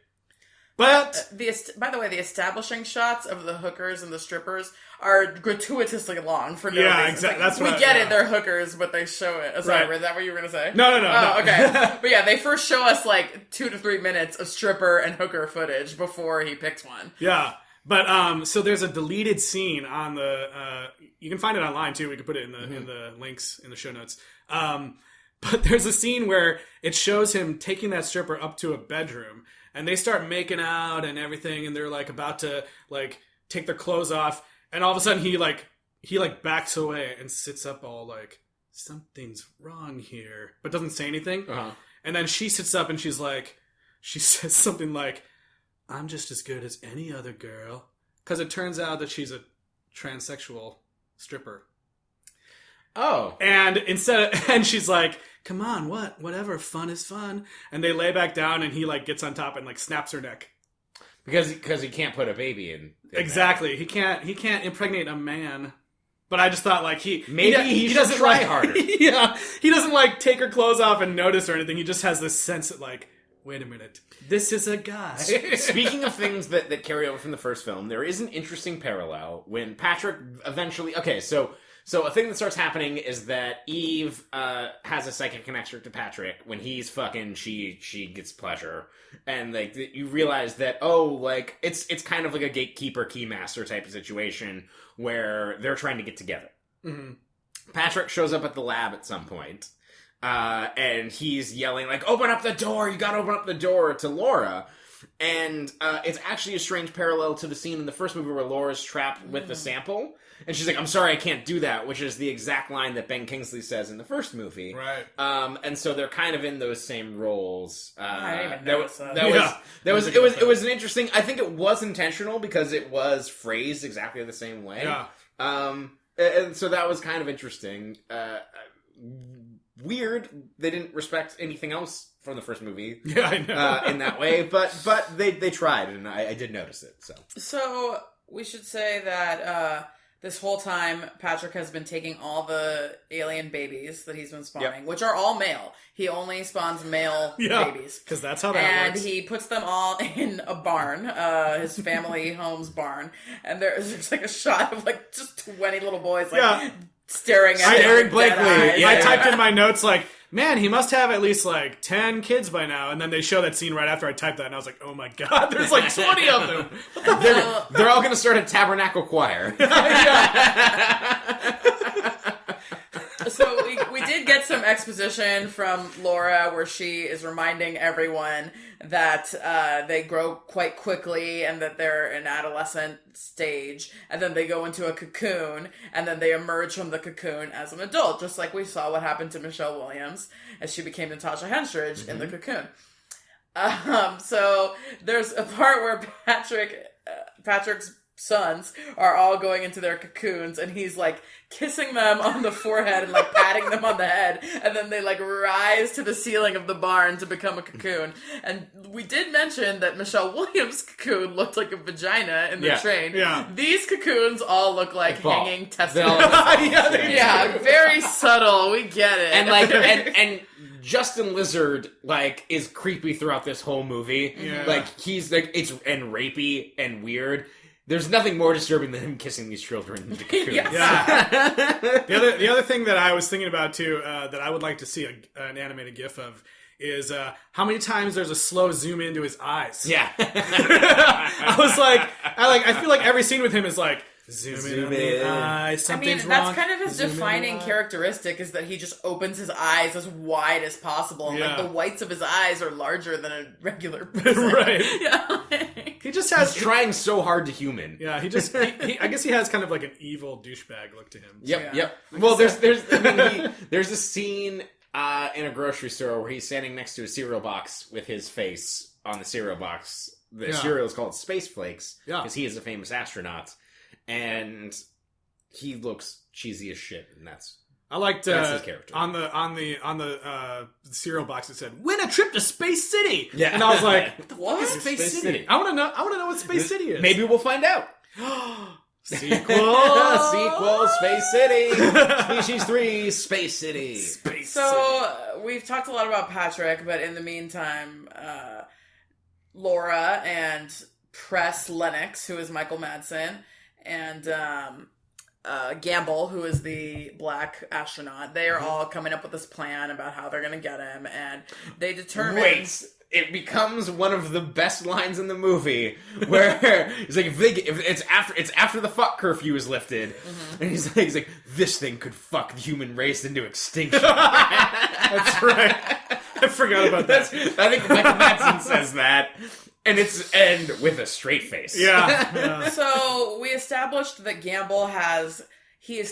But by the way, the establishing shots of the hookers and the strippers are gratuitously long for no reason. Exactly. Like, we get it; they're hookers, but they show it. Sorry, is that what you were going to say? No. Oh, okay. But yeah, they first show us like 2 to 3 minutes of stripper and hooker footage before he picks one. Yeah, but so there's a deleted scene on the. You can find it online too. We could put it in the links in the show notes. But there's a scene where it shows him taking that stripper up to a bedroom. And they start making out and everything, and they're like about to like take their clothes off, and all of a sudden he backs away and sits up all like, something's wrong here, but doesn't say anything. And then she sits up and she says something like, I'm just as good as any other girl, because it turns out that she's a transsexual stripper. Oh. And she's like, come on, whatever, fun is fun. And they lay back down, and he like gets on top and like snaps her neck. Because he can't put a baby in. Exactly. He can't impregnate a man. But I just thought like he doesn't try harder. Yeah. He doesn't like take her clothes off and notice or anything. He just has this sense that like, wait a minute, this is a guy. Speaking of things that carry over from the first film, there is an interesting parallel when Patrick eventually... Okay, so a thing that starts happening is that Eve has a psychic connection to Patrick. When he's fucking, she gets pleasure. And like you realize that, it's kind of like a gatekeeper, keymaster type of situation where they're trying to get together. Mm-hmm. Patrick shows up at the lab at some point. And he's yelling like, open up the door, you gotta open up the door to Laura. And it's actually a strange parallel to the scene in the first movie where Laura's trapped with the sample. And she's like, I'm sorry, I can't do that, which is the exact line that Ben Kingsley says in the first movie. Right. And so they're kind of in those same roles. I didn't even notice that. It was an interesting, I think it was intentional because it was phrased exactly the same way. Yeah. And so that was kind of interesting. Weird, they didn't respect anything else from the first movie. Yeah, I know. In that way, but they tried, and I did notice it. So we should say that this whole time Patrick has been taking all the alien babies that he's been spawning, which are all male. He only spawns male babies. Because that's how that works. And he puts them all in a barn, his family home's barn. And there's like a shot of like just 20 little boys staring at blankly. I typed in my notes like, man, he must have at least like 10 kids by now. And then they show that scene right after I typed that, and I was like, oh my god, there's like 20 of them. They're all going to start a tabernacle choir. So we did get some exposition from Laura where she is reminding everyone that they grow quite quickly and that they're in adolescent stage, and then they go into a cocoon, and then they emerge from the cocoon as an adult, just like we saw what happened to Michelle Williams as she became Natasha Henstridge in the cocoon. So there's a part where Patrick's sons are all going into their cocoons, and he's like kissing them on the forehead and like patting them on the head, and then they like rise to the ceiling of the barn to become a cocoon. And we did mention that Michelle Williams' cocoon looked like a vagina in the train. Yeah. These cocoons all look like hanging testicles. Yeah, very subtle. We get it. And like and Justin Lizard like is creepy throughout this whole movie. Yeah. Like he's like and rapey and weird. There's nothing more disturbing than him kissing these children in the cocoons. The other thing that I was thinking about too, that I would like to see an animated GIF of, is how many times there's a slow zoom into his eyes. Yeah. I feel like every scene with him is like, zoom in on the eyes, something's wrong. That's kind of his defining characteristic, is that he just opens his eyes as wide as possible. And, like, the whites of his eyes are larger than a regular person. Right. Yeah. He just has... He's trying so hard to human. Yeah, I guess he has kind of like an evil douchebag look to him. Yep. Well, there's a scene in a grocery store where he's standing next to a cereal box with his face on the cereal box. The cereal is called Space Flakes because he is a famous astronaut. And he looks cheesy as shit, and that's his character. On the cereal box it said, "Win a trip to Space City." Yeah, and I was like, "What is Space City? I want to know what Space City is." Maybe we'll find out. Sequel, Space City, Species 3, Space City. We've talked a lot about Patrick, but in the meantime, Laura and Press Lennox, who is Michael Madsen, and Gamble, who is the black astronaut, they are all coming up with this plan about how they're going to get him, and they determine... Wait, it becomes one of the best lines in the movie, where he's like, if it's after the fuck curfew is lifted, and he's like, this thing could fuck the human race into extinction. That's right. I forgot about that. I think Michael Madsen says that. And it's with a straight face. Yeah. So we established that Gamble he's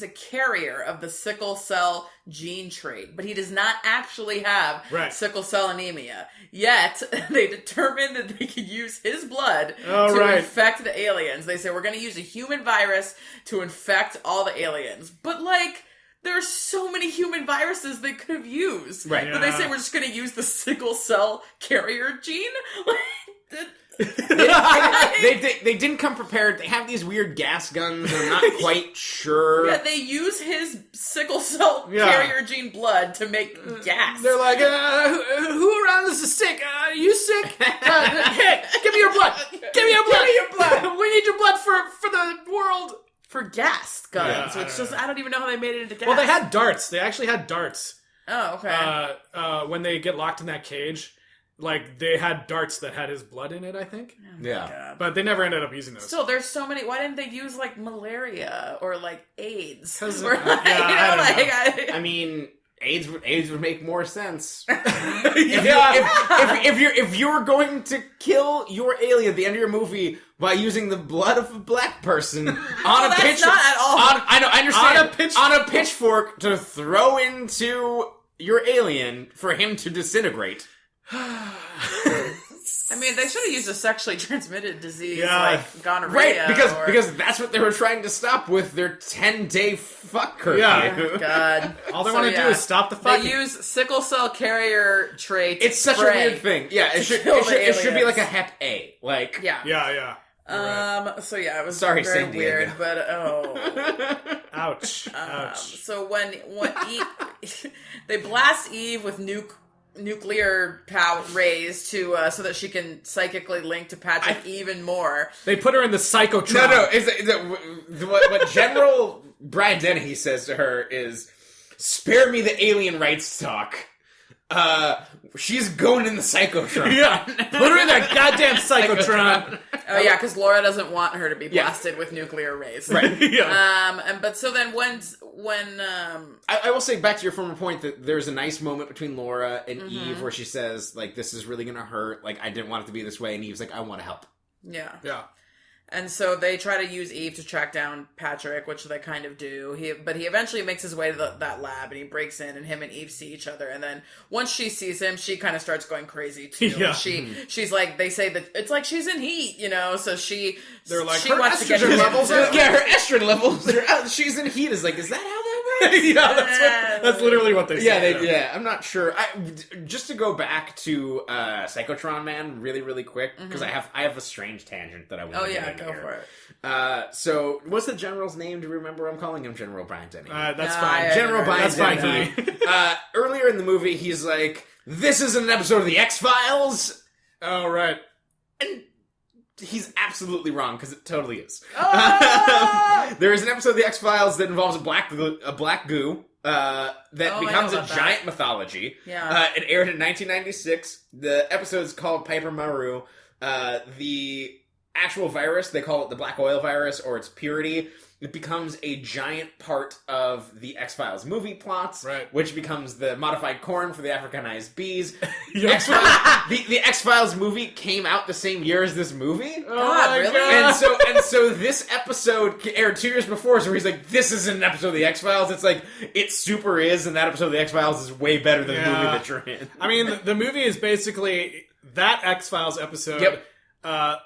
a carrier of the sickle cell gene trait, but he does not actually have sickle cell anemia. Yet, they determined that they could use his blood to infect the aliens. They say, we're going to use a human virus to infect all the aliens. But, like... There are so many human viruses they could have used. Right. But they say we're just going to use the sickle cell carrier gene? They didn't come prepared. They have these weird gas guns. I'm not quite sure. Yeah, they use his sickle cell carrier gene blood to make gas. They're like, who around this is sick? Are you sick? Hey, give me your blood. Give me your blood. We need your blood for the world. For gas guns, which just, I don't even know how they made it into gas. Well, they had darts. They actually had darts. Oh, okay. When they get locked in that cage, like, they had darts that had his blood in it, I think. Oh my God. But they never ended up using those. Still, there's so many. Why didn't they use, like, malaria or, like, AIDS? Because, or, like, I mean, AIDS would make more sense. If you're going to kill your alien at the end of your movie by using the blood of a black person on a pitchfork, not at all. I understand, on a pitchfork to throw into your alien for him to disintegrate. I mean, they should have used a sexually transmitted disease like gonorrhea. Right, because that's what they were trying to stop with their 10-day fuck curfew. Yeah. Oh, God. All they want to do is stop the fucking. They use sickle cell carrier trait. It's such a weird thing. Yeah, it should be like a Hep A. Like, yeah. So yeah, it was Sorry, very San weird, Diego. but Ouch. So when Eve, they blast Eve with nuclear power rays to so that she can psychically link to Patrick even more. They put her in the psychotron. No. What General Brian Dennehy says to her is, "Spare me the alien rights talk. She's going in the psychotron." Yeah, put her in that goddamn psychotron. Oh yeah, because Laura doesn't want her to be blasted with nuclear rays. Right. Yeah. But so then when I will say, back to your former point, that there's a nice moment between Laura and Eve where she says, like, this is really gonna hurt. Like, I didn't want it to be this way. And Eve's like, I want to help. Yeah. And so they try to use Eve to track down Patrick, which they kind of do. But he eventually makes his way to that lab, and he breaks in, and him and Eve see each other. And then once she sees him, she kind of starts going crazy too. Yeah. She's like, they say that it's like she's in heat, So they're like, she her wants to get estrogen levels are her estrogen levels are out. She's in heat. Is like, is that how that works? That's literally what they say. Yeah, I'm not sure. Just to go back to Psychotron Man really, really quick, because I have a strange tangent that I want to get into go here. for it. So, what's the general's name? Do you remember? I'm calling him General Brian Denny. That's fine. General Brian That's fine for Denny. me. Earlier in the movie, he's like, "This is an episode of the X-Files." Oh, right. And he's absolutely wrong, because it totally is. Oh! There is an episode of the X-Files that involves a black goo that becomes a giant mythology. Yeah. It aired in 1996. The episode is called Piper Maru. The actual virus, they call it the black oil virus, or its purity. It becomes a giant part of the X-Files movie plots, right? Which becomes the modified corn for the Africanized bees. Yep. The X-Files movie came out the same year as this movie. God, really? And so this episode aired 2 years before, so he's like, this isn't an episode of the X-Files. It's like, it super is, and that episode of the X-Files is way better than the movie that you're in. I mean, the movie is basically that X-Files episode. Yep.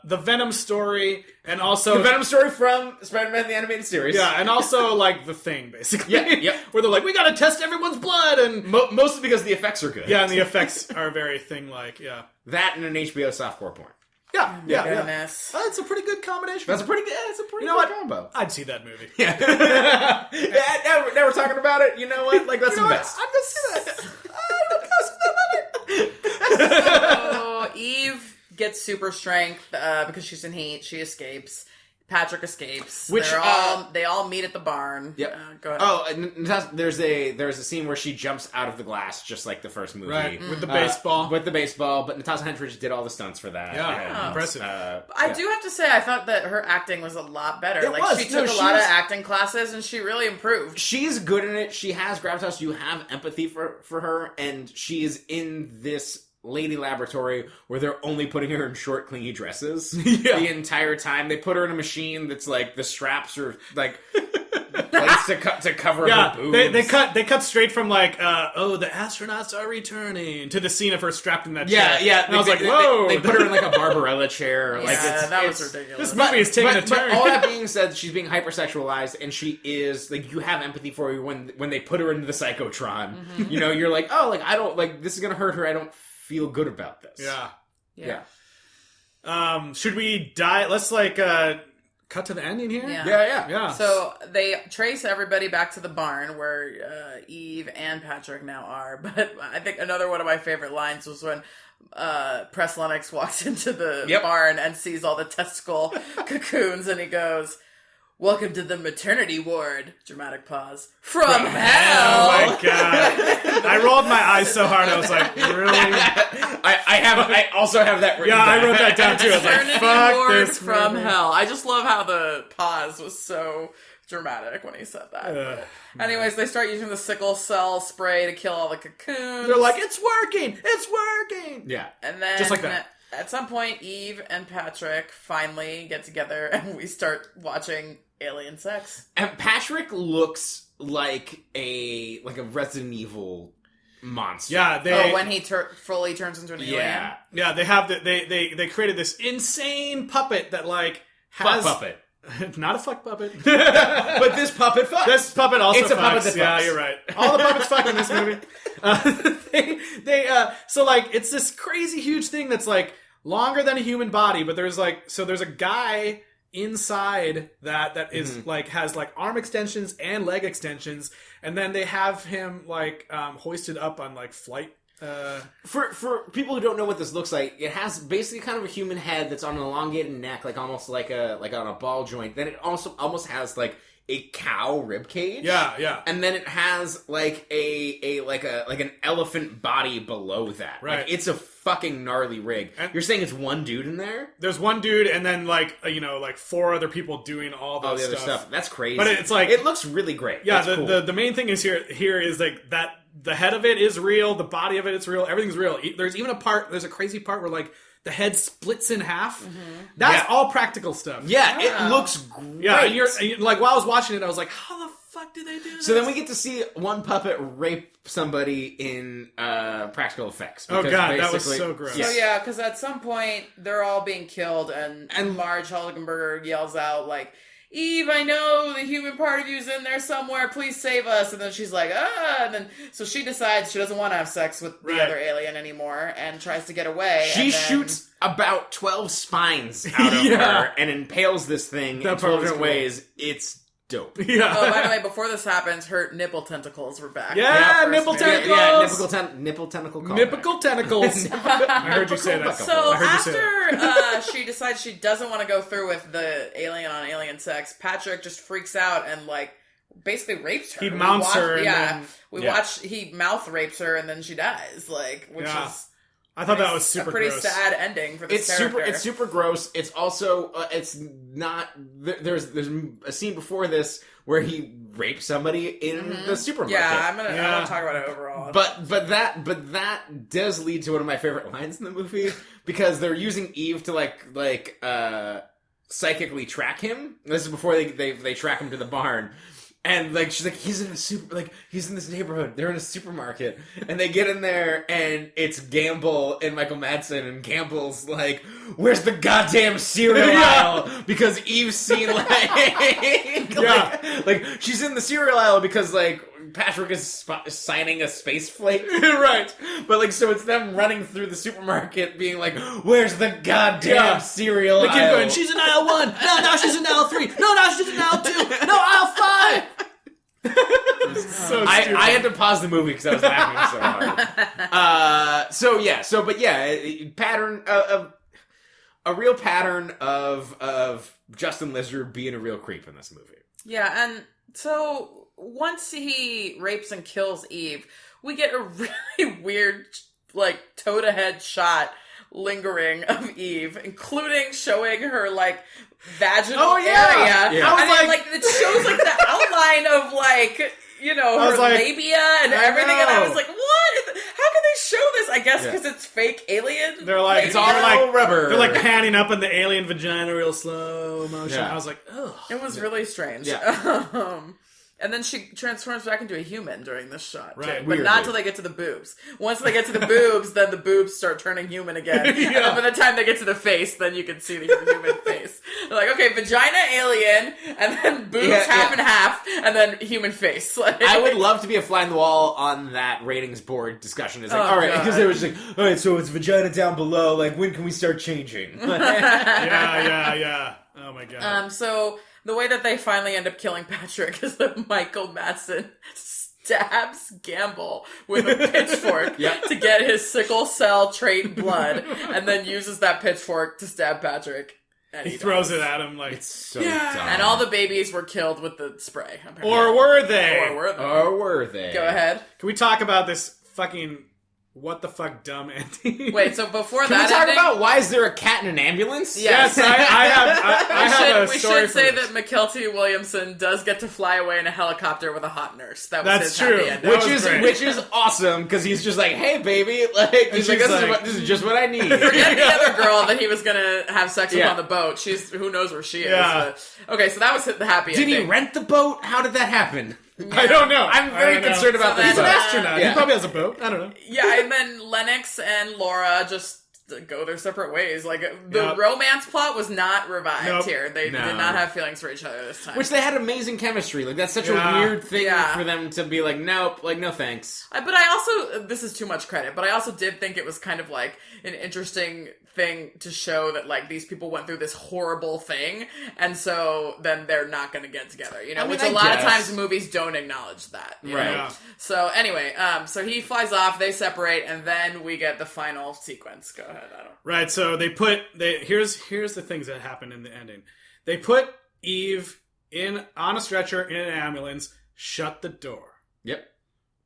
The Venom story, and also the Venom story from Spider-Man the Animated Series. Yeah, and also like The Thing, basically. Yep. Where they're like, we gotta test everyone's blood, and mostly because the effects are good. Yeah, and the effects are very Thing-like. Yeah, that and an HBO softcore porn. Yeah. Goodness. That's a pretty good combination. That's a pretty good you know what? combo. I'd see that movie. Yeah. Now we're talking about it. You know what? Like, let's invest. I'm gonna see that. So Eve gets super strength because she's in heat. She escapes. Patrick escapes. Which they all meet at the barn. Yep. Go ahead. Oh, and there's a scene where she jumps out of the glass, just like the first movie, right? With the baseball. But Natasha Henstridge did all the stunts for that. Yeah, impressive. I do have to say, I thought that her acting was a lot better. She took a lot of acting classes, and she really improved. She's good in it. She has gravitas. You have empathy for her, and she is in this lady laboratory where they're only putting her in short, clingy dresses the entire time. They put her in a machine that's like the straps are like placed to cover her boobs. They cut straight from like the astronauts are returning to the scene of her strapped in that chair. Yeah. And I was like, whoa! They put her in like a Barbarella chair. That was ridiculous. This movie is taking a turn. But all that being said, she's being hypersexualized, and she is like, you have empathy for her when they put her into the psychotron. Mm-hmm. You know, you're like, oh, like I don't like this is gonna hurt her. I don't feel good about this. Yeah. Should we die? Let's cut to the ending here. Yeah. So they trace everybody back to the barn where Eve and Patrick now are. But I think another one of my favorite lines was when Press Lennox walks into the barn and sees all the testicle cocoons, and he goes, "Welcome to the maternity ward." Dramatic pause. From hell. Oh my god! I rolled my eyes so hard. I was like, really? I also have that written down. I wrote that down too. I was like, fuck this from hell. I just love how the pause was so dramatic when he said that. Anyways, they start using the sickle cell spray to kill all the cocoons. They're like, it's working! It's working! Yeah. And then just like that. At some point, Eve and Patrick finally get together and we start watching alien sex. And Patrick looks like a Resident Evil monster. Yeah, when he fully turns into an alien. Yeah, they have they created this insane puppet that has fuck puppet. Not a fuck puppet. But this puppet fucks. This puppet also it's a fucks. puppet that fucks. Yeah, you're right. All the puppets fuck in this movie. So it's this crazy huge thing that's longer than a human body, but there's a guy inside that is has arm extensions and leg extensions, and then they have him hoisted up on flight. For people who don't know what this looks like, it has basically kind of a human head that's on an elongated neck, almost like on a ball joint. Then it also almost has a cow rib cage. Yeah. And then it has an elephant body below that. Right. It's a fucking gnarly rig. And you're saying it's one dude in there? There's one dude and then 4 other people doing all the other stuff. That's crazy. But it's it looks really great. Yeah, That's cool. the main thing is here is that the head of it is real, the body of it is real, everything's real. There's even there's a crazy part where the head splits in half. Mm-hmm. That's all practical stuff. Yeah, it looks great. Yeah, and while I was watching it, I was like, how the fuck did they do this? So then we get to see one puppet rape somebody in practical effects. Oh god, that was so gross. So yeah, because at some point they're all being killed, and Marg Helgenberger yells out Eve, I know the human part of you is in there somewhere. Please save us. And then she's like, and then so she decides she doesn't want to have sex with the other alien anymore and tries to get away. She shoots about 12 spines out of her and impales this thing in 12 different ways. It's dope. Yeah. Oh, by the way, before this happens, her nipple tentacles were back. Yeah, nipple tentacles. Yeah, nipple tentacle. Nipple tentacles. I heard you say that. So after she decides she doesn't want to go through with the alien on alien sex, Patrick just freaks out and basically rapes her. He mounts her. We watch. He mouth rapes her and then she dies. Which is. I thought that was super a pretty gross. sad ending for this character. It's super gross. It's also it's not. There's a scene before this where he rapes somebody in the supermarket. Yeah, I'm gonna talk about it overall. But that does lead to one of my favorite lines in the movie because they're using Eve to psychically track him. This is before they track him to the barn. And she's like, he's in this neighborhood. They're in a supermarket, and they get in there, and it's Gamble and Michael Madsen, and Gamble's like, "Where's the goddamn cereal aisle?" Because Eve's seen she's in the cereal aisle because Patrick is signing a space flight, right? But so it's them running through the supermarket, being like, "Where's the goddamn cereal aisle?" They keep going. She's in aisle 1. No, now she's in aisle 3. No, now she's in aisle 2. No, aisle 5. So I had to pause the movie because I was laughing so hard. Pattern a real pattern of Justin Lizard being a real creep in this movie. Yeah, and so once he rapes and kills Eve, we get a really weird toe-to-head shot lingering of Eve, including showing her vaginal area. Yeah. And then it shows the outline of her labia and everything, and I was like, what? How can they show this? I guess because it's fake alien. They're it's all rubber. They're panning up in the alien vagina real slow motion. Yeah. I was like, ugh. It was really strange. Yeah. And then she transforms back into a human during this shot, right? Too. But not till they get to the boobs. Once they get to the boobs, then the boobs start turning human again. And then by the time they get to the face, then you can see the human face. They're like, okay, vagina alien, and then boobs half and half, and then human face. I would love to be a fly in the wall on that ratings board discussion. It's all right, because they were just all right, so it's vagina down below. When can we start changing? Yeah. Oh my god. So the way that they finally end up killing Patrick is that Michael Madsen stabs Gamble with a pitchfork to get his sickle cell trait blood, and then uses that pitchfork to stab Patrick. And he throws it at him it's so dumb. And all the babies were killed with the spray. Apparently. Or were they? Or were they? Go ahead. Can we talk about this fucking what the fuck, dumb ending. Wait, so before Can that we talk ending, about why is there a cat in an ambulance? Yes, I have a story. We should say that McKelty Williamson does get to fly away in a helicopter with a hot nurse. That's his true. happy ending. Which is awesome because he's just like, hey baby, like he's like, this is just what I need. Forget the other girl that he was gonna have sex with on the boat. She's who knows where she is. But, okay, so that was the happy ending. Did he rent the boat? How did that happen? Yeah. I don't know. I'm very concerned about this. He's an astronaut. Yeah. He probably has a boat. I don't know. Yeah, and then Lennox and Laura just go their separate ways. Like, the romance plot was not revived here. They did not have feelings for each other this time. Which they had amazing chemistry. Like, that's such a weird thing for them to be like, nope, like, no thanks. But I also, this is too much credit, but I also did think it was kind of like an interesting thing to show that, like, these people went through this horrible thing, and so then they're not going to get together, you know? I mean, which a lot of times movies don't acknowledge that. You know? Yeah. So anyway, so he flies off, they separate, and then we get the final sequence. Go ahead, Adam. Right, so here's the things that happen in the ending. They put Eve on a stretcher in an ambulance, shut the door. Yep.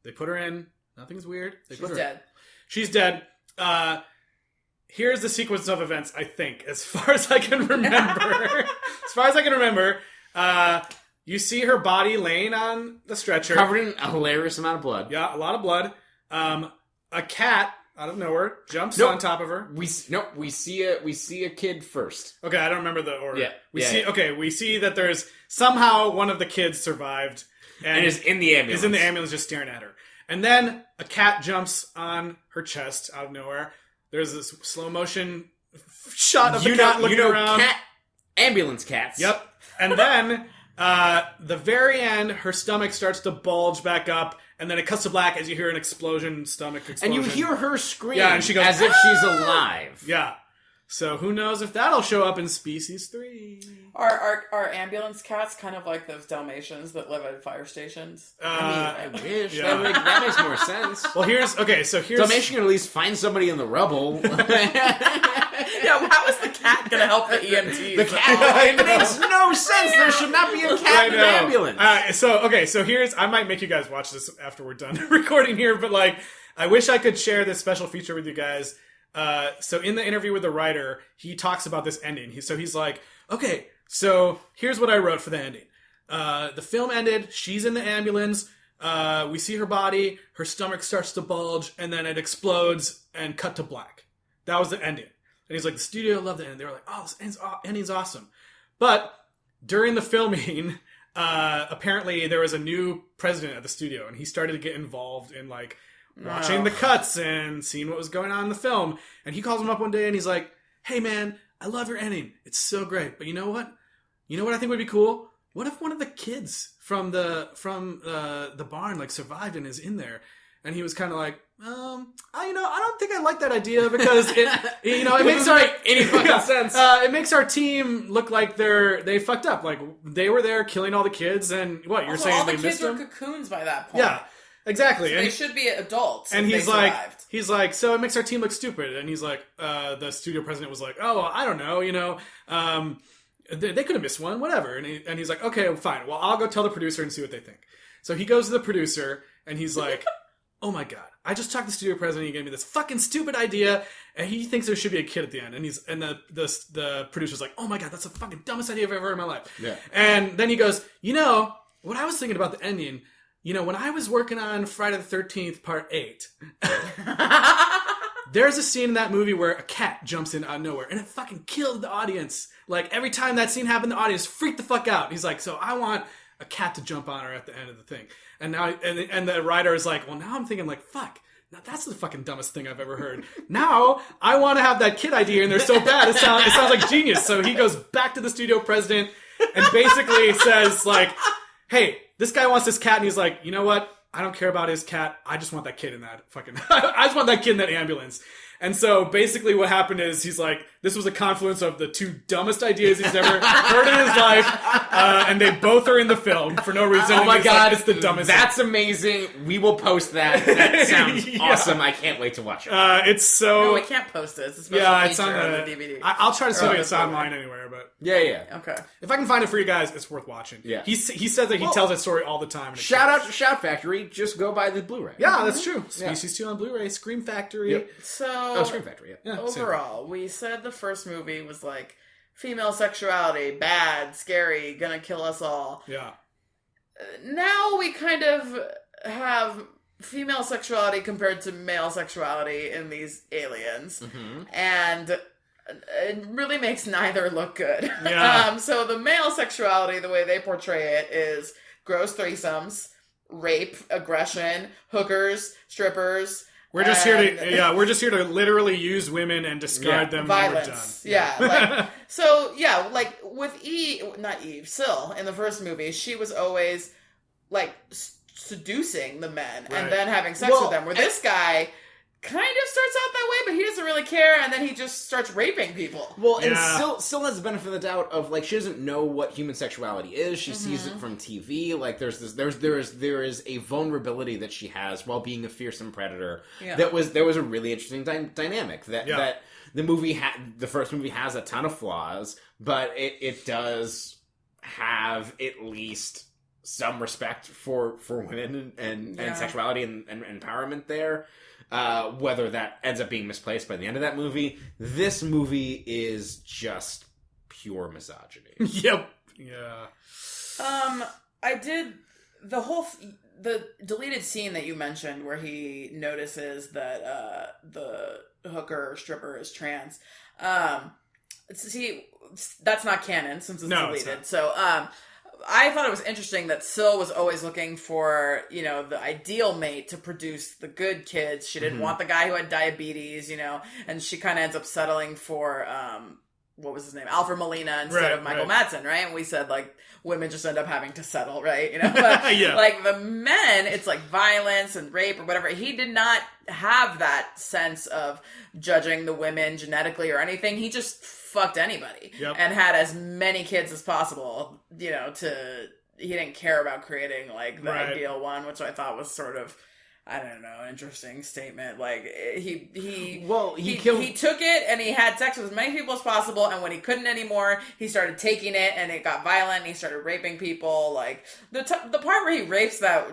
They put her in. Nothing's weird. She's dead. She's dead. Here's the sequence of events, I think, as far as I can remember. You see her body laying on the stretcher. Covered in a hilarious amount of blood. Yeah, a lot of blood. A cat, out of nowhere, jumps on top of her. We see a kid first. Okay, I don't remember the order. Yeah. We see that there's somehow one of the kids survived. And is in the ambulance. Is in the ambulance just staring at her. And then a cat jumps on her chest out of nowhere. There's this slow motion shot of the cat looking around. Ambulance cats. Yep. And then, the very end, her stomach starts to bulge back up, and then it cuts to black as you hear an explosion, stomach explosion. And you hear her scream and she goes, as if she's alive. Yeah. So who knows if that'll show up in Species 3. Are ambulance cats kind of like those Dalmatians that live at fire stations? I wish. Yeah. That makes more sense. Well, here's... Dalmatian can at least find somebody in the rubble. Yeah, how is the cat going to help the EMTs? The cat... It makes no sense. There should not be a cat in an ambulance. So here's... I might make you guys watch this after we're done recording here, but, like, I wish I could share this special feature with you guys. So in the interview with the writer, he talks about this ending. He's like, okay, so here's what I wrote for the ending. The film ended, she's in the ambulance, we see her body, her stomach starts to bulge, and then it explodes and cut to black. That was the ending. And he's like, the studio loved the ending. They were like, oh, this ending's awesome. But during the filming, apparently there was a new president at the studio, and he started to get involved in, like, watching the cuts and seeing what was going on in the film. And he calls him up one day and he's like, hey man, I love your ending. It's so great. But you know what? You know what I think would be cool? What if one of the kids from the barn, like, survived and is in there? And he was kind of like, I don't think I like that idea because it makes any fucking sense. It makes our team look like they fucked up. Like, they were there killing all the kids, and what you're saying they missed them? All the kids were cocoons by that point. Yeah. Exactly. So and they should be adults. And he's like, so it makes our team look stupid. And he's like, the studio president was like, oh, well, I don't know, they could have missed one, whatever. And he's like, okay, fine. Well, I'll go tell the producer and see what they think. So he goes to the producer and he's like, oh my God, I just talked to the studio president. He gave me this fucking stupid idea. And he thinks there should be a kid at the end. And the producer's like, oh my God, that's the fucking dumbest idea I've ever heard in my life. Yeah. And then he goes, what I was thinking about the ending, when I was working on Friday the 13th, Part 8, there's a scene in that movie where a cat jumps in out of nowhere, and it fucking killed the audience. Like, every time that scene happened, the audience freaked the fuck out. He's like, so I want a cat to jump on her at the end of the thing. And now, and the writer is like, well, now I'm thinking, like, fuck. Now that's the fucking dumbest thing I've ever heard. Now I want to have that kid idea, and they're so bad, it sounds like genius. So he goes back to the studio president and basically says, like, hey, this guy wants this cat, and he's like, you know what? I don't care about his cat. I just want that kid in that fucking... I just want that kid in that ambulance. And so basically what happened is he's like, this was a confluence of the two dumbest ideas he's ever heard in his life, and they both are in the film for no reason. Oh my god, it's the dumbest. That's amazing. We will post that. That sounds awesome. I can't wait to watch it. It's so... No, we can't post it. It's a special it's on feature on the DVD. I'll try to see if it's online anywhere, but... Yeah. Okay. If I can find it for you guys, it's worth watching. Yeah. He says that he tells that story all the time. Shout out to Shout Factory. Just go buy the Blu-ray. Yeah, that's true. Species 2 on Blu-ray. Scream Factory. Yep. So, Scream Factory, overall, we said the first movie was like female sexuality, bad, scary, gonna kill us all. Yeah. Now we kind of have female sexuality compared to male sexuality in these aliens. And it really makes neither look good. Yeah. So the male sexuality, the way they portray it, is gross threesomes, rape, aggression, hookers, strippers. We're just here to literally use women and discard them. Violence. When we're done. Like with Syl in the first movie, she was always like seducing the men and then having sex with them. Where this guy kind of starts out that way, but he doesn't really care, and then he just starts raping people. Well, and Syl has the benefit of the doubt of like she doesn't know what human sexuality is. She sees it from TV. Like there is a vulnerability that she has while being a fearsome predator. Yeah. There was a really interesting dynamic that the first movie has a ton of flaws, but it does have at least some respect for women and sexuality and empowerment there. Whether that ends up being misplaced by the end of that movie, this movie is just pure misogyny. Yep. Yeah. I did the deleted scene that you mentioned where he notices that the hooker stripper is trans. See, that's not canon since it's deleted. So, I thought it was interesting that Syl was always looking for, the ideal mate to produce the good kids. She didn't want the guy who had diabetes, and she kind of ends up settling for, what was his name? Alfred Molina instead of Michael Madsen, right? And we said, like, women just end up having to settle, right? But, like, the men, it's like violence and rape or whatever. He did not have that sense of judging the women genetically or anything. He just fucked anybody and had as many kids as possible, he didn't care about creating like the ideal one, which I thought was sort of, I don't know, interesting statement. Like he took it and he had sex with as many people as possible, and when he couldn't anymore, he started taking it and it got violent and he started raping people. Like the part where he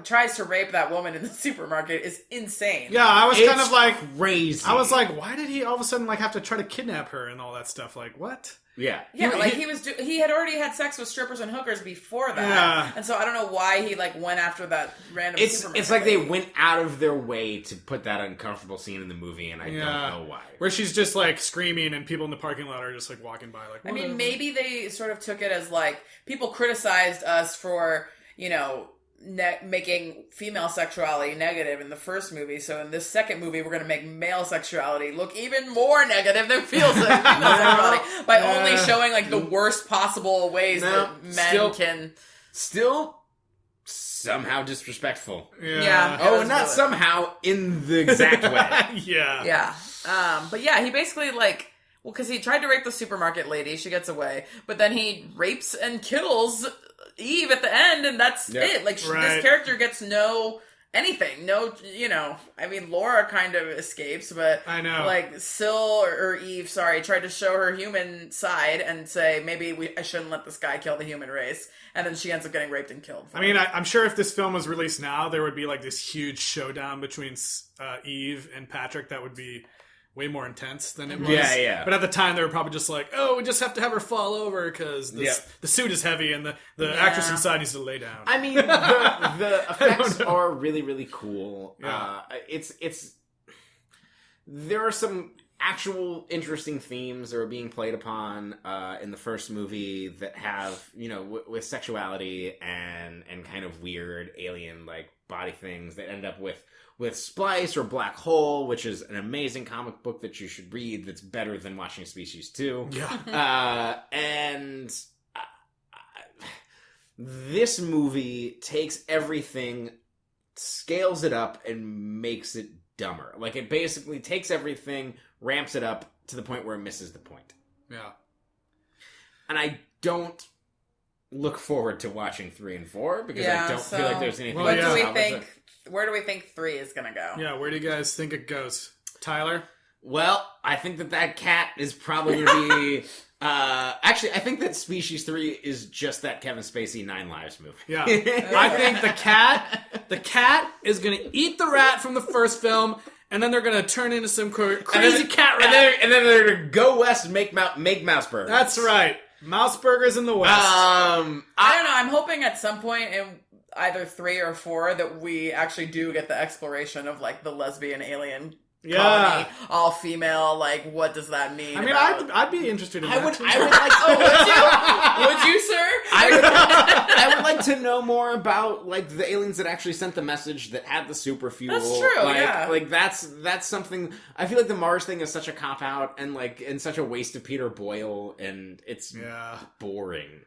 tries to rape that woman in the supermarket is insane. Yeah, I was kind of like crazy. I was like, why did he all of a sudden like have to try to kidnap her and all that stuff? Like what? Yeah. He had already had sex with strippers and hookers before that. Yeah. And so I don't know why he like went after that random supermarket. It's like they went out of their way to put that uncomfortable scene in the movie, and I don't know why. Where she's just like screaming and people in the parking lot are just like walking by like, whatever. I mean, maybe they sort of took it as like people criticized us for, making female sexuality negative in the first movie, so in this second movie we're going to make male sexuality look even more negative than female sexuality by only showing like the worst possible ways that men can still somehow disrespectful. Not somehow, in the exact way. But he basically like, well, because he tried to rape the supermarket lady, she gets away, but then he rapes and kills Eve at the end, and that's it. Like, this character gets no anything. No, I mean, Laura kind of escapes, but I know, like, Syl or Eve, tried to show her human side and say, maybe I shouldn't let this guy kill the human race, and then she ends up getting raped and killed. I mean, I'm sure if this film was released now, there would be like this huge showdown between Eve and Patrick that would be way more intense than it was. Yeah. But at the time, they were probably just like, oh, we just have to have her fall over because the suit is heavy and the actress inside needs to lay down. I mean, the effects are really, really cool. Yeah. There are some actual interesting themes that are being played upon in the first movie that have, with sexuality and kind of weird alien like body things that end up with Splice or Black Hole, which is an amazing comic book that you should read that's better than watching Species 2. Yeah. And this movie takes everything, scales it up, and makes it dumber. Like, it basically takes everything, ramps it up to the point where it misses the point. Yeah. And I don't look forward to watching 3 and 4 because I don't feel like there's anything. What do we think? Where do we think 3 is gonna go? Yeah, where do you guys think it goes? Tyler? Well, I think that cat is probably going to be... actually, I think that Species 3 is just that Kevin Spacey 9 Lives movie. Yeah. I think the cat is going to eat the rat from the first film, and then they're going to turn into some crazy cat rat. And then they're going to go west and make mouse burgers. That's right. Mouse burgers in the west. I don't know. I'm hoping at some point in either 3 or 4 that we actually do get the exploration of, like, the lesbian alien colony, all female. Like, what does that mean? I mean, I'd be interested in that. I would like. Would you, sir? I would like to know more about, like, the aliens that actually sent the message that had the super fuel. That's true. Like that's something. I feel like the Mars thing is such a cop out and such a waste of Peter Boyle, and it's boring.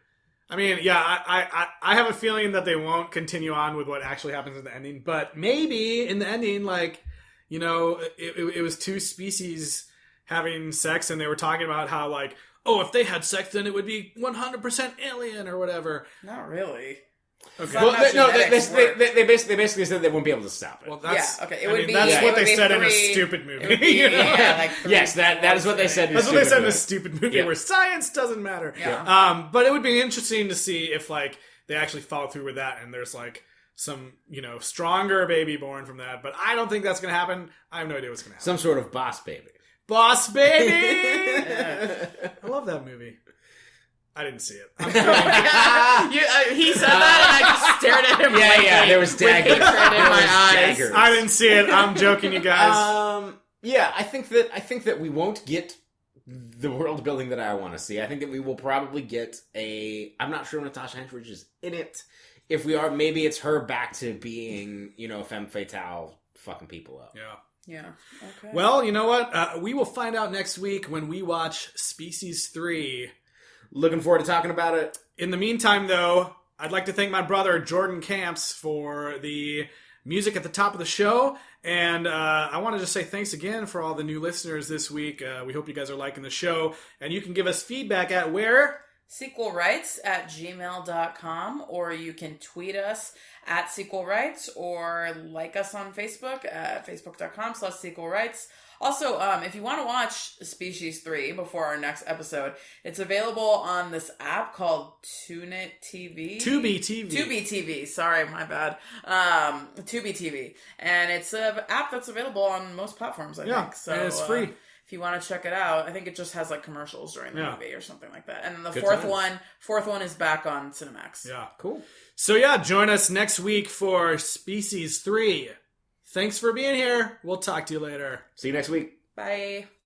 I mean, I have a feeling that they won't continue on with what actually happens in the ending, but maybe in the ending, like, you know, it was 2 species having sex, and they were talking about how, like, oh, if they had sex, then it would be 100% alien or whatever. Not really. Okay. Well, they basically said they won't be able to stop it. Well, that's okay. That's what they said in a stupid movie. Yes, that is what they said. That's what they said in a stupid movie where science doesn't matter. Yeah. But it would be interesting to see if, like, they actually follow through with that, and there's, like, some, you know, stronger baby born from that. But I don't think that's going to happen. I have no idea what's going to happen. Some sort of boss baby. Boss baby! I love that movie. I didn't see it. I'm he said that, and I just stared at him. Yeah, there was daggers in my eyes. I didn't see it. I'm joking, you guys. Yeah, I think that we won't get the world building that I want to see. I think that we will probably get I'm not sure Natasha Henstridge is in it. If we are, maybe it's her back to being, you know, femme fatale, fucking people up. Yeah. Okay. Well, you know what? We will find out next week when we watch Species 3. Looking forward to talking about it. In the meantime, though, I'd like to thank my brother, Jordan Camps, for the music at the top of the show. And I want to just say thanks again for all the new listeners this week. We hope you guys are liking the show. And you can give us feedback at where? sequelrights@gmail.com, or you can tweet us at sequelrights, or like us on Facebook at facebook.com/sequelrights. Also, if you want to watch Species 3 before our next episode, it's available on this app called Tubi TV. Sorry, my bad. Tubi TV. And it's an app that's available on most platforms, I think. So, and it's free. If you want to check it out, I think it just has, like, commercials during the movie or something like that. And then the Good fourth one is back on Cinemax. Yeah. Cool. So join us next week for Species 3. Thanks for being here. We'll talk to you later. See you next week. Bye.